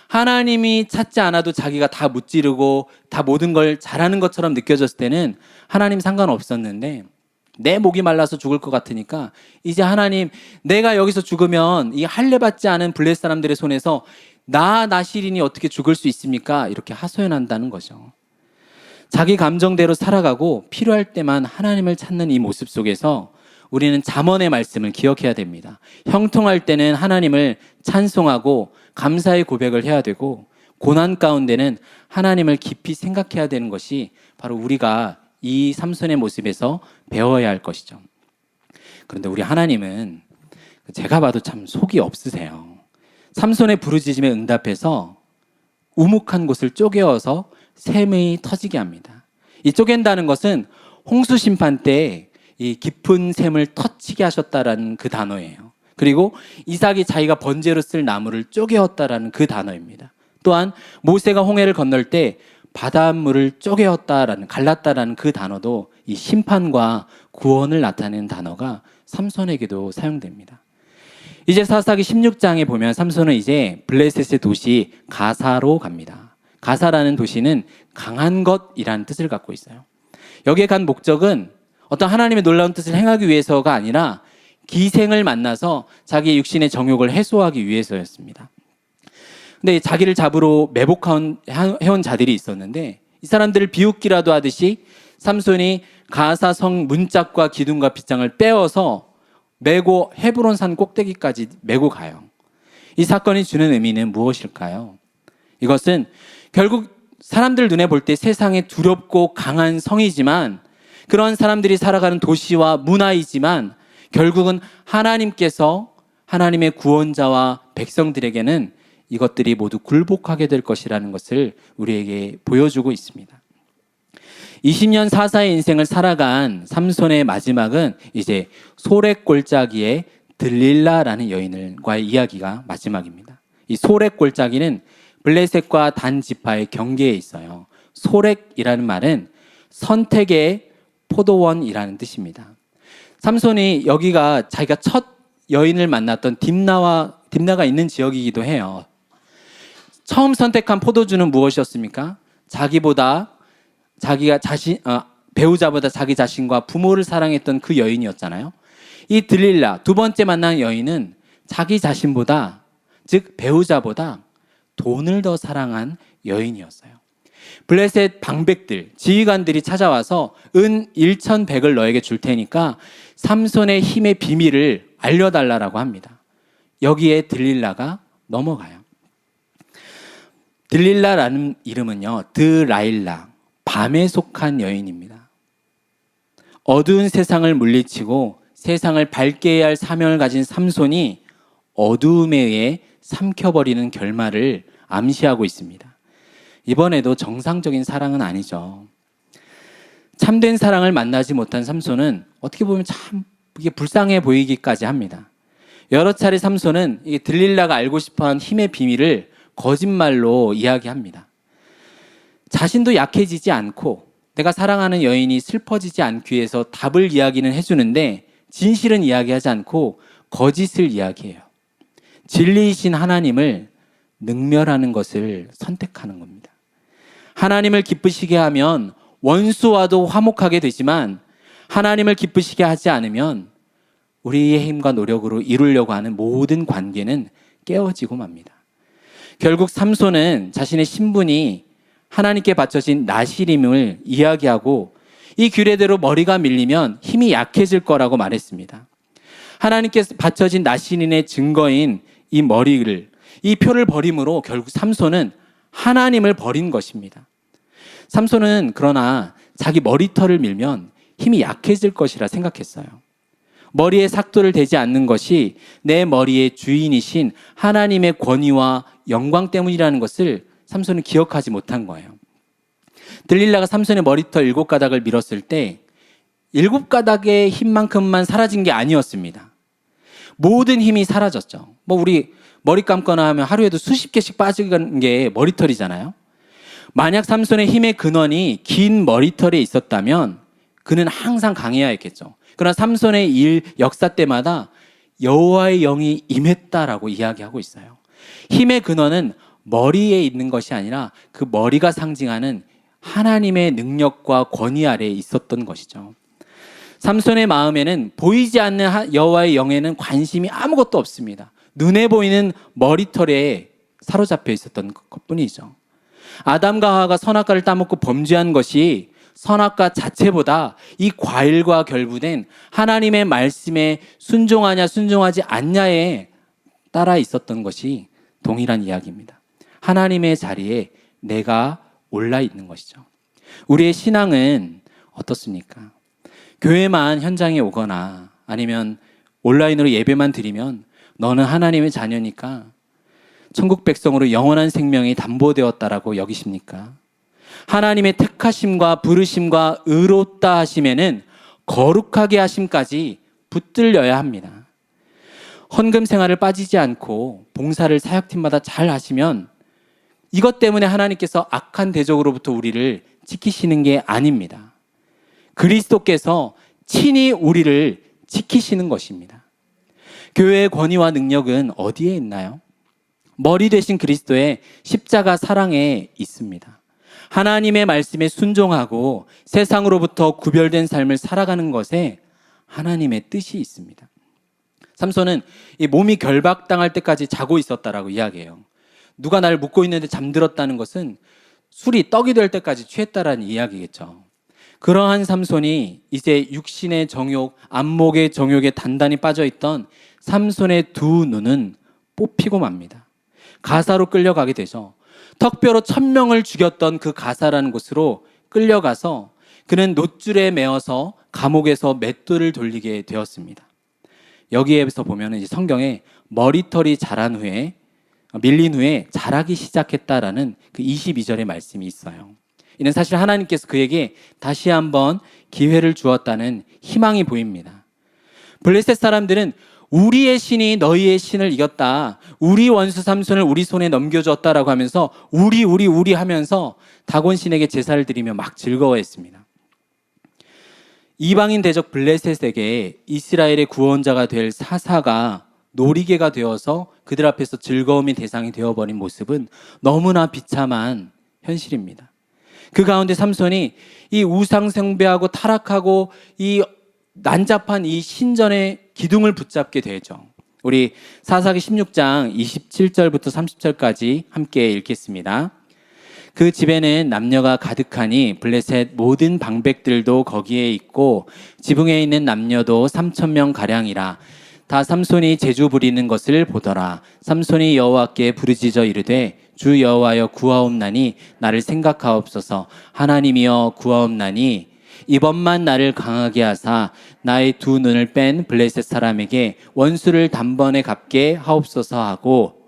하나님이 찾지 않아도 자기가 다 무찌르고 다 모든 걸 잘하는 것처럼 느껴졌을 때는 하나님 상관없었는데 내 목이 말라서 죽을 것 같으니까 이제 하나님 내가 여기서 죽으면 이 할례 받지 않은 블레셋 사람들의 손에서 나실인이 어떻게 죽을 수 있습니까? 이렇게 하소연한다는 거죠. 자기 감정대로 살아가고 필요할 때만 하나님을 찾는 이 모습 속에서 우리는 잠언의 말씀을 기억해야 됩니다. 형통할 때는 하나님을 찬송하고 감사의 고백을 해야 되고 고난 가운데는 하나님을 깊이 생각해야 되는 것이 바로 우리가 이 삼손의 모습에서 배워야 할 것이죠. 그런데 우리 하나님은 제가 봐도 참 속이 없으세요. 삼손의 부르짖음에 응답해서 우묵한 곳을 쪼개어서 샘이 터지게 합니다. 이 쪼갠다는 것은 홍수 심판 때 이 깊은 샘을 터치게 하셨다라는 그 단어예요. 그리고 이삭이 자기가 번제로 쓸 나무를 쪼개었다라는 그 단어입니다. 또한 모세가 홍해를 건널 때 바닷물을 갈랐다라는 그 단어도 이 심판과 구원을 나타내는 단어가 삼손에게도 사용됩니다. 이제 사사기 16장에 보면 삼손은 이제 블레셋의 도시 가사로 갑니다. 가사라는 도시는 강한 것이라는 뜻을 갖고 있어요. 여기에 간 목적은 어떤 하나님의 놀라운 뜻을 행하기 위해서가 아니라 기생을 만나서 자기의 육신의 정욕을 해소하기 위해서였습니다. 근데 자기를 잡으러 매복해온 자들이 있었는데 이 사람들을 비웃기라도 하듯이 삼손이 가사 성 문짝과 기둥과 빗장을 빼어서 메고 헤브론 산 꼭대기까지 메고 가요. 이 사건이 주는 의미는 무엇일까요? 이것은 결국 사람들 눈에 볼 때 세상에 두렵고 강한 성이지만 그런 사람들이 살아가는 도시와 문화이지만 결국은 하나님께서 하나님의 구원자와 백성들에게는 이것들이 모두 굴복하게 될 것이라는 것을 우리에게 보여주고 있습니다. 20년 사사의 인생을 살아간 삼손의 마지막은 이제 소렛골짜기의 들릴라라는 여인과의 이야기가 마지막입니다. 이 소렛골짜기는 블레셋과 단 지파의 경계에 있어요. 소렛이라는 말은 선택의 포도원이라는 뜻입니다. 삼손이 여기가 자기가 첫 여인을 만났던 딥나가 있는 지역이기도 해요. 처음 선택한 포도주는 무엇이었습니까? 배우자보다 자기 자신과 부모를 사랑했던 그 여인이었잖아요. 이 들릴라, 두 번째 만난 여인은 자기 자신보다, 즉 배우자보다 돈을 더 사랑한 여인이었어요. 블레셋 방백들, 지휘관들이 찾아와서 은 1100을 너에게 줄 테니까 삼손의 힘의 비밀을 알려달라고 합니다. 여기에 들릴라가 넘어가요. 들릴라라는 이름은요, 드라일라, 밤에 속한 여인입니다. 어두운 세상을 물리치고 세상을 밝게 해야 할 사명을 가진 삼손이 어두움에 의해 삼켜버리는 결말을 암시하고 있습니다. 이번에도 정상적인 사랑은 아니죠. 참된 사랑을 만나지 못한 삼손은 어떻게 보면 참 이게 불쌍해 보이기까지 합니다. 여러 차례 삼손은 이 들릴라가 알고 싶어한 힘의 비밀을 거짓말로 이야기합니다. 자신도 약해지지 않고 내가 사랑하는 여인이 슬퍼지지 않기 위해서 답을 이야기는 해주는데 진실은 이야기하지 않고 거짓을 이야기해요. 진리이신 하나님을 능멸하는 것을 선택하는 겁니다. 하나님을 기쁘시게 하면 원수와도 화목하게 되지만 하나님을 기쁘시게 하지 않으면 우리의 힘과 노력으로 이루려고 하는 모든 관계는 깨어지고 맙니다. 결국 삼손은 자신의 신분이 하나님께 바쳐진 나실임을 이야기하고 이 규례대로 머리가 밀리면 힘이 약해질 거라고 말했습니다. 하나님께 바쳐진 나실인의 증거인 이 머리를, 이 표를 버림으로 결국 삼손은 하나님을 버린 것입니다. 삼손은 그러나 자기 머리털을 밀면 힘이 약해질 것이라 생각했어요. 머리에 삭도를 대지 않는 것이 내 머리의 주인이신 하나님의 권위와 영광 때문이라는 것을 삼손은 기억하지 못한 거예요. 들릴라가 삼손의 머리털 7가닥을 밀었을 때 7가닥의 힘만큼만 사라진 게 아니었습니다. 모든 힘이 사라졌죠. 우리 머리 감거나 하면 하루에도 수십 개씩 빠지는 게 머리털이잖아요. 만약 삼손의 힘의 근원이 긴 머리털에 있었다면 그는 항상 강해야 했겠죠. 그러나 삼손의 역사 때마다 여호와의 영이 임했다라고 이야기하고 있어요. 힘의 근원은 머리에 있는 것이 아니라 그 머리가 상징하는 하나님의 능력과 권위 아래에 있었던 것이죠. 삼손의 마음에는 보이지 않는 여호와의 영에는 관심이 아무것도 없습니다. 눈에 보이는 머리털에 사로잡혀 있었던 것뿐이죠. 아담과 하와가 선악과를 따먹고 범죄한 것이 선악과 자체보다 이 과일과 결부된 하나님의 말씀에 순종하냐 순종하지 않냐에 따라 있었던 것이 동일한 이야기입니다. 하나님의 자리에 내가 올라 있는 것이죠. 우리의 신앙은 어떻습니까? 교회만 현장에 오거나 아니면 온라인으로 예배만 드리면 너는 하나님의 자녀니까 천국 백성으로 영원한 생명이 담보되었다라고 여기십니까? 하나님의 택하심과 부르심과 의롭다 하심에는 거룩하게 하심까지 붙들려야 합니다. 헌금 생활을 빠지지 않고 봉사를 사역팀마다 잘 하시면 이것 때문에 하나님께서 악한 대적으로부터 우리를 지키시는 게 아닙니다. 그리스도께서 친히 우리를 지키시는 것입니다. 교회의 권위와 능력은 어디에 있나요? 머리 되신 그리스도의 십자가 사랑에 있습니다. 하나님의 말씀에 순종하고 세상으로부터 구별된 삶을 살아가는 것에 하나님의 뜻이 있습니다. 삼손은 이 몸이 결박당할 때까지 자고 있었다라고 이야기해요. 누가 나를 묶고 있는데 잠들었다는 것은 술이 떡이 될 때까지 취했다라는 이야기겠죠. 그러한 삼손이 이제 육신의 정욕, 안목의 정욕에 단단히 빠져있던 삼손의 두 눈은 뽑히고 맙니다. 가사로 끌려가게 되죠. 턱뼈로 1000명을 죽였던 그 가사라는 곳으로 끌려가서 그는 놋줄에 매어서 감옥에서 맷돌을 돌리게 되었습니다. 여기에서 보면 이제 성경에 머리털이 자란 후에 밀린 후에 자라기 시작했다라는 그 22절의 말씀이 있어요. 이는 사실 하나님께서 그에게 다시 한번 기회를 주었다는 희망이 보입니다. 블레셋 사람들은 우리의 신이 너희의 신을 이겼다. 우리 원수 삼손을 우리 손에 넘겨줬다라고 하면서 우리 하면서 다곤 신에게 제사를 드리며 막 즐거워했습니다. 이방인 대적 블레셋에게 이스라엘의 구원자가 될 사사가 놀이개가 되어서 그들 앞에서 즐거움의 대상이 되어버린 모습은 너무나 비참한 현실입니다. 그 가운데 삼손이 이 우상 숭배하고 타락하고 이 난잡한 이 신전의 기둥을 붙잡게 되죠. 우리 사사기 16장 27절부터 30절까지 함께 읽겠습니다. 그 집에는 남녀가 가득하니 블레셋 모든 방백들도 거기에 있고 지붕에 있는 남녀도 3,000명 가량이라. 다 삼손이 제주 부리는 것을 보더라. 삼손이 여호와께 부르짖어 이르되 주 여호와여 구하옵나니 나를 생각하옵소서. 하나님이여 구하옵나니 이번만 나를 강하게 하사 나의 두 눈을 뺀 블레셋 사람에게 원수를 단번에 갚게 하옵소서 하고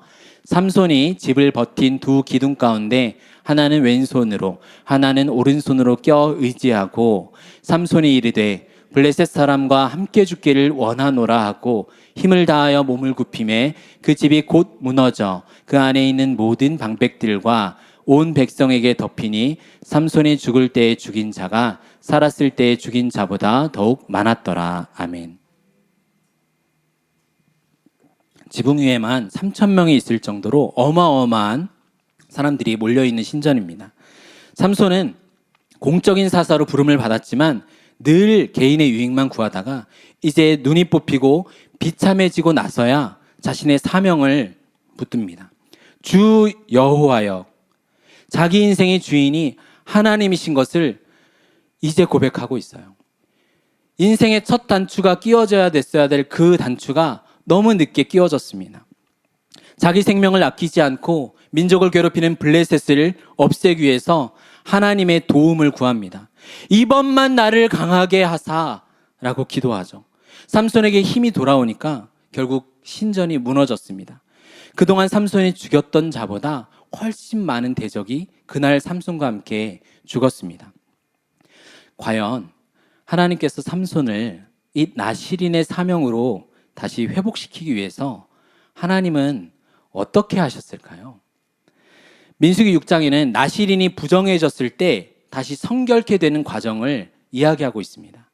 삼손이 집을 버틴 두 기둥 가운데 하나는 왼손으로 하나는 오른손으로 껴 의지하고 삼손이 이르되 블레셋 사람과 함께 죽기를 원하노라 하고 힘을 다하여 몸을 굽히매 그 집이 곧 무너져 그 안에 있는 모든 방백들과 온 백성에게 덮이니 삼손이 죽을 때에 죽인 자가 살았을 때에 죽인 자보다 더욱 많았더라. 아멘. 지붕 위에만 3,000명이 있을 정도로 어마어마한 사람들이 몰려있는 신전입니다. 삼손은 공적인 사사로 부름을 받았지만 늘 개인의 유익만 구하다가 이제 눈이 뽑히고 비참해지고 나서야 자신의 사명을 붙듭니다. 주 여호와여, 자기 인생의 주인이 하나님이신 것을 이제 고백하고 있어요. 인생의 첫 단추가 끼워져야 됐어야 될 그 단추가 너무 늦게 끼워졌습니다. 자기 생명을 아끼지 않고 민족을 괴롭히는 블레셋을 없애기 위해서 하나님의 도움을 구합니다. 이번만 나를 강하게 하사라고 기도하죠. 삼손에게 힘이 돌아오니까 결국 신전이 무너졌습니다. 그동안 삼손이 죽였던 자보다 훨씬 많은 대적이 그날 삼손과 함께 죽었습니다. 과연 하나님께서 삼손을 이 나실인의 사명으로 다시 회복시키기 위해서 하나님은 어떻게 하셨을까요? 민수기 6장에는 나실인이 부정해졌을 때 다시 성결케 되는 과정을 이야기하고 있습니다.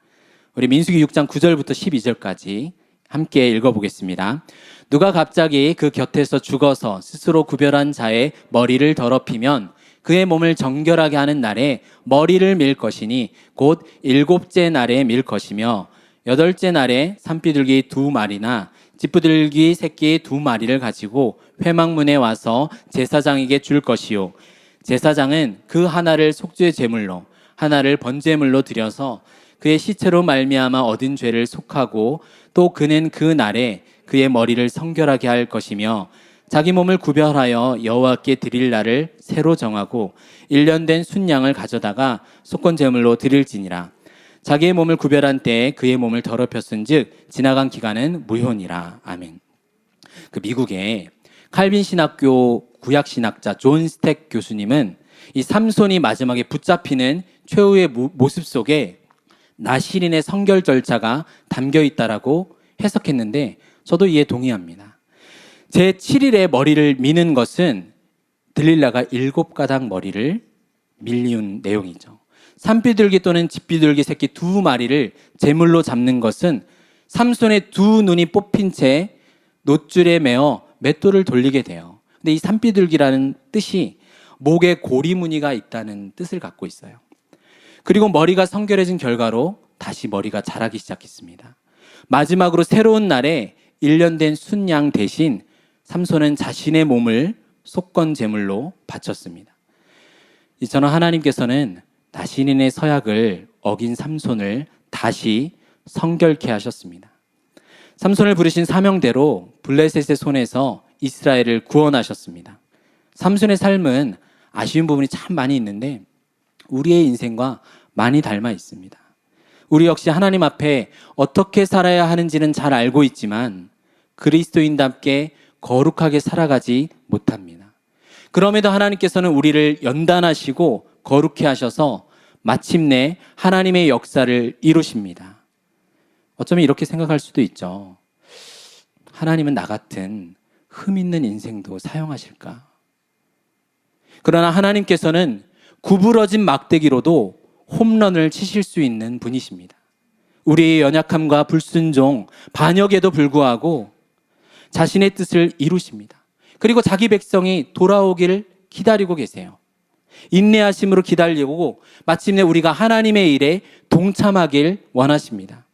우리 민수기 6장 9절부터 12절까지 함께 읽어보겠습니다. 누가 갑자기 그 곁에서 죽어서 스스로 구별한 자의 머리를 더럽히면 그의 몸을 정결하게 하는 날에 머리를 밀 것이니 곧 7째 날에 밀 것이며 8째 날에 산비둘기 2마리나 찌푸들기 새끼 2마리를 가지고 회막문에 와서 제사장에게 줄 것이요 제사장은 그 하나를 속죄 제물로 하나를 번제물로 드려서 그의 시체로 말미암아 얻은 죄를 속하고 또 그는 그 날에 그의 머리를 성결하게 할 것이며 자기 몸을 구별하여 여호와께 드릴 날을 새로 정하고 1년 된 순양을 가져다가 속건 제물로 드릴지니라. 자기의 몸을 구별한 때에 그의 몸을 더럽혔은즉 지나간 기간은 무효니라. 아멘. 그 미국의 칼빈 신학교 구약 신학자 존 스택 교수님은 이 삼손이 마지막에 붙잡히는 최후의 모습 속에 나실인의 성결 절차가 담겨 있다라고 해석했는데 저도 이에 동의합니다. 제 7일에 머리를 미는 것은 들릴라가 7가닥 머리를 밀리운 내용이죠. 산비둘기 또는 집비둘기 새끼 2마리를 제물로 잡는 것은 삼손의 2눈이 뽑힌 채 놋줄에 매어 맷돌을 돌리게 돼요. 근데 이 산비둘기라는 뜻이 목에 고리무늬가 있다는 뜻을 갖고 있어요. 그리고 머리가 성결해진 결과로 다시 머리가 자라기 시작했습니다. 마지막으로 새로운 날에 1년 된 순양 대신 삼손은 자신의 몸을 속건 제물로 바쳤습니다. 저는 하나님께서는 나실인의 서약을 어긴 삼손을 다시 성결케 하셨습니다. 삼손을 부르신 사명대로 블레셋의 손에서 이스라엘을 구원하셨습니다. 삼손의 삶은 아쉬운 부분이 참 많이 있는데 우리의 인생과 많이 닮아 있습니다. 우리 역시 하나님 앞에 어떻게 살아야 하는지는 잘 알고 있지만 그리스도인답게 거룩하게 살아가지 못합니다. 그럼에도 하나님께서는 우리를 연단하시고 거룩해 하셔서 마침내 하나님의 역사를 이루십니다. 어쩌면 이렇게 생각할 수도 있죠. 하나님은 나 같은 흠 있는 인생도 사용하실까? 그러나 하나님께서는 구부러진 막대기로도 홈런을 치실 수 있는 분이십니다. 우리의 연약함과 불순종, 반역에도 불구하고 자신의 뜻을 이루십니다. 그리고 자기 백성이 돌아오기를 기다리고 계세요. 인내하심으로 기다리고 마침내 우리가 하나님의 일에 동참하길 원하십니다.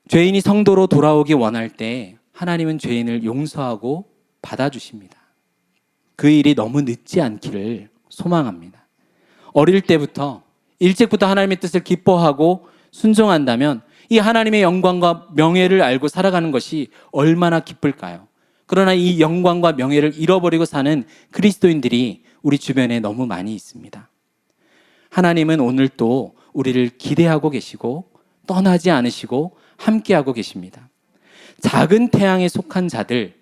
죄인이 성도로 돌아오기 원할 때 하나님은 죄인을 용서하고 받아주십니다. 그 일이 너무 늦지 않기를 소망합니다. 어릴 때부터 일찍부터 하나님의 뜻을 기뻐하고 순종한다면 이 하나님의 영광과 명예를 알고 살아가는 것이 얼마나 기쁠까요? 그러나 이 영광과 명예를 잃어버리고 사는 그리스도인들이 우리 주변에 너무 많이 있습니다. 하나님은 오늘 또 우리를 기대하고 계시고 떠나지 않으시고 함께하고 계십니다. 작은 태양에 속한 자들,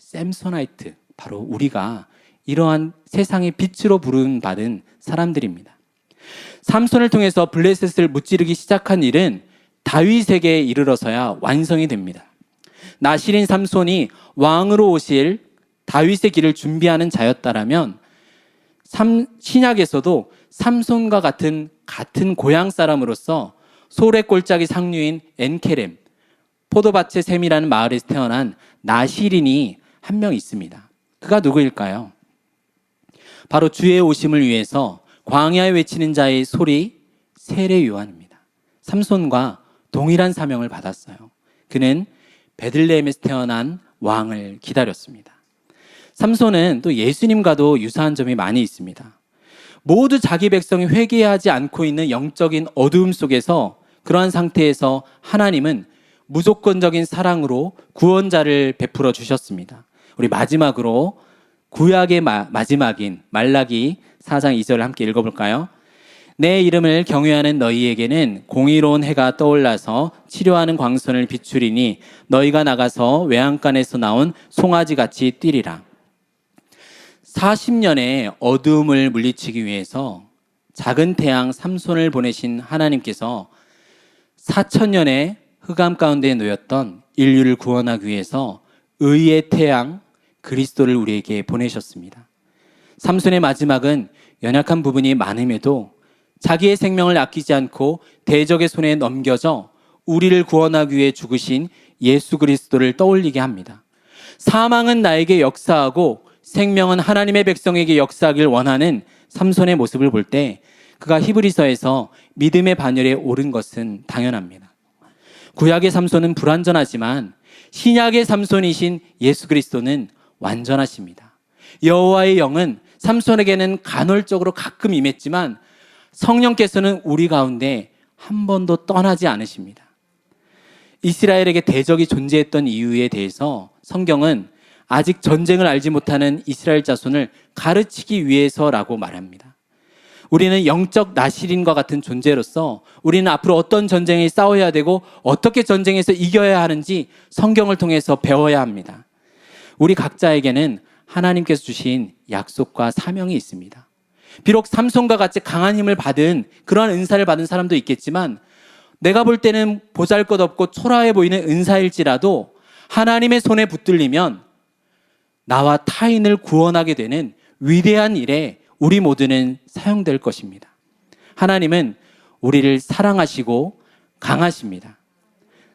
샘소나이트, 바로 우리가 이러한 세상의 빛으로 부름받은 사람들입니다. 삼손을 통해서 블레셋을 무찌르기 시작한 일은 다윗에게 이르러서야 완성이 됩니다. 나실인 삼손이 왕으로 오실 다윗의 길을 준비하는 자였다라면 신약에서도 삼손과 같은 고향 사람으로서 소래 골짜기 상류인 엔케렘, 포도밭의 샘이라는 마을에서 태어난 나실인이 한 명 있습니다. 그가 누구일까요? 바로 주의 오심을 위해서 광야에 외치는 자의 소리 세례 요한입니다. 삼손과 동일한 사명을 받았어요. 그는 베들레헴에서 태어난 왕을 기다렸습니다. 삼손은 또 예수님과도 유사한 점이 많이 있습니다. 모두 자기 백성이 회개하지 않고 있는 영적인 어두움 속에서 그러한 상태에서 하나님은 무조건적인 사랑으로 구원자를 베풀어 주셨습니다. 우리 마지막으로 구약의 마지막인 말라기 4장 2절을 함께 읽어볼까요? 내 이름을 경외하는 너희에게는 공의로운 해가 떠올라서 치료하는 광선을 비추리니 너희가 나가서 외양간에서 나온 송아지같이 뛰리라. 40년의 어두움을 물리치기 위해서 작은 태양 삼손을 보내신 하나님께서 4,000년의 흑암 가운데 놓였던 인류를 구원하기 위해서 의의 태양 그리스도를 우리에게 보내셨습니다. 삼손의 마지막은 연약한 부분이 많음에도 자기의 생명을 아끼지 않고 대적의 손에 넘겨져 우리를 구원하기 위해 죽으신 예수 그리스도를 떠올리게 합니다. 사망은 나에게 역사하고 생명은 하나님의 백성에게 역사하길 원하는 삼손의 모습을 볼 때 그가 히브리서에서 믿음의 반열에 오른 것은 당연합니다. 구약의 삼손은 불완전하지만 신약의 삼손이신 예수 그리스도는 완전하십니다. 여호와의 영은 삼손에게는 간헐적으로 가끔 임했지만 성령께서는 우리 가운데 한 번도 떠나지 않으십니다. 이스라엘에게 대적이 존재했던 이유에 대해서 성경은 아직 전쟁을 알지 못하는 이스라엘 자손을 가르치기 위해서라고 말합니다. 우리는 영적 나실인과 같은 존재로서 우리는 앞으로 어떤 전쟁에 싸워야 되고 어떻게 전쟁에서 이겨야 하는지 성경을 통해서 배워야 합니다. 우리 각자에게는 하나님께서 주신 약속과 사명이 있습니다. 비록 삼손과 같이 강한 힘을 받은 그러한 은사를 받은 사람도 있겠지만 내가 볼 때는 보잘것없고 초라해 보이는 은사일지라도 하나님의 손에 붙들리면 나와 타인을 구원하게 되는 위대한 일에 우리 모두는 사용될 것입니다. 하나님은 우리를 사랑하시고 강하십니다.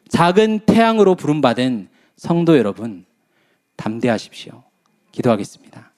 작은 태양으로 부름받은 성도 여러분, 담대하십시오. 기도하겠습니다.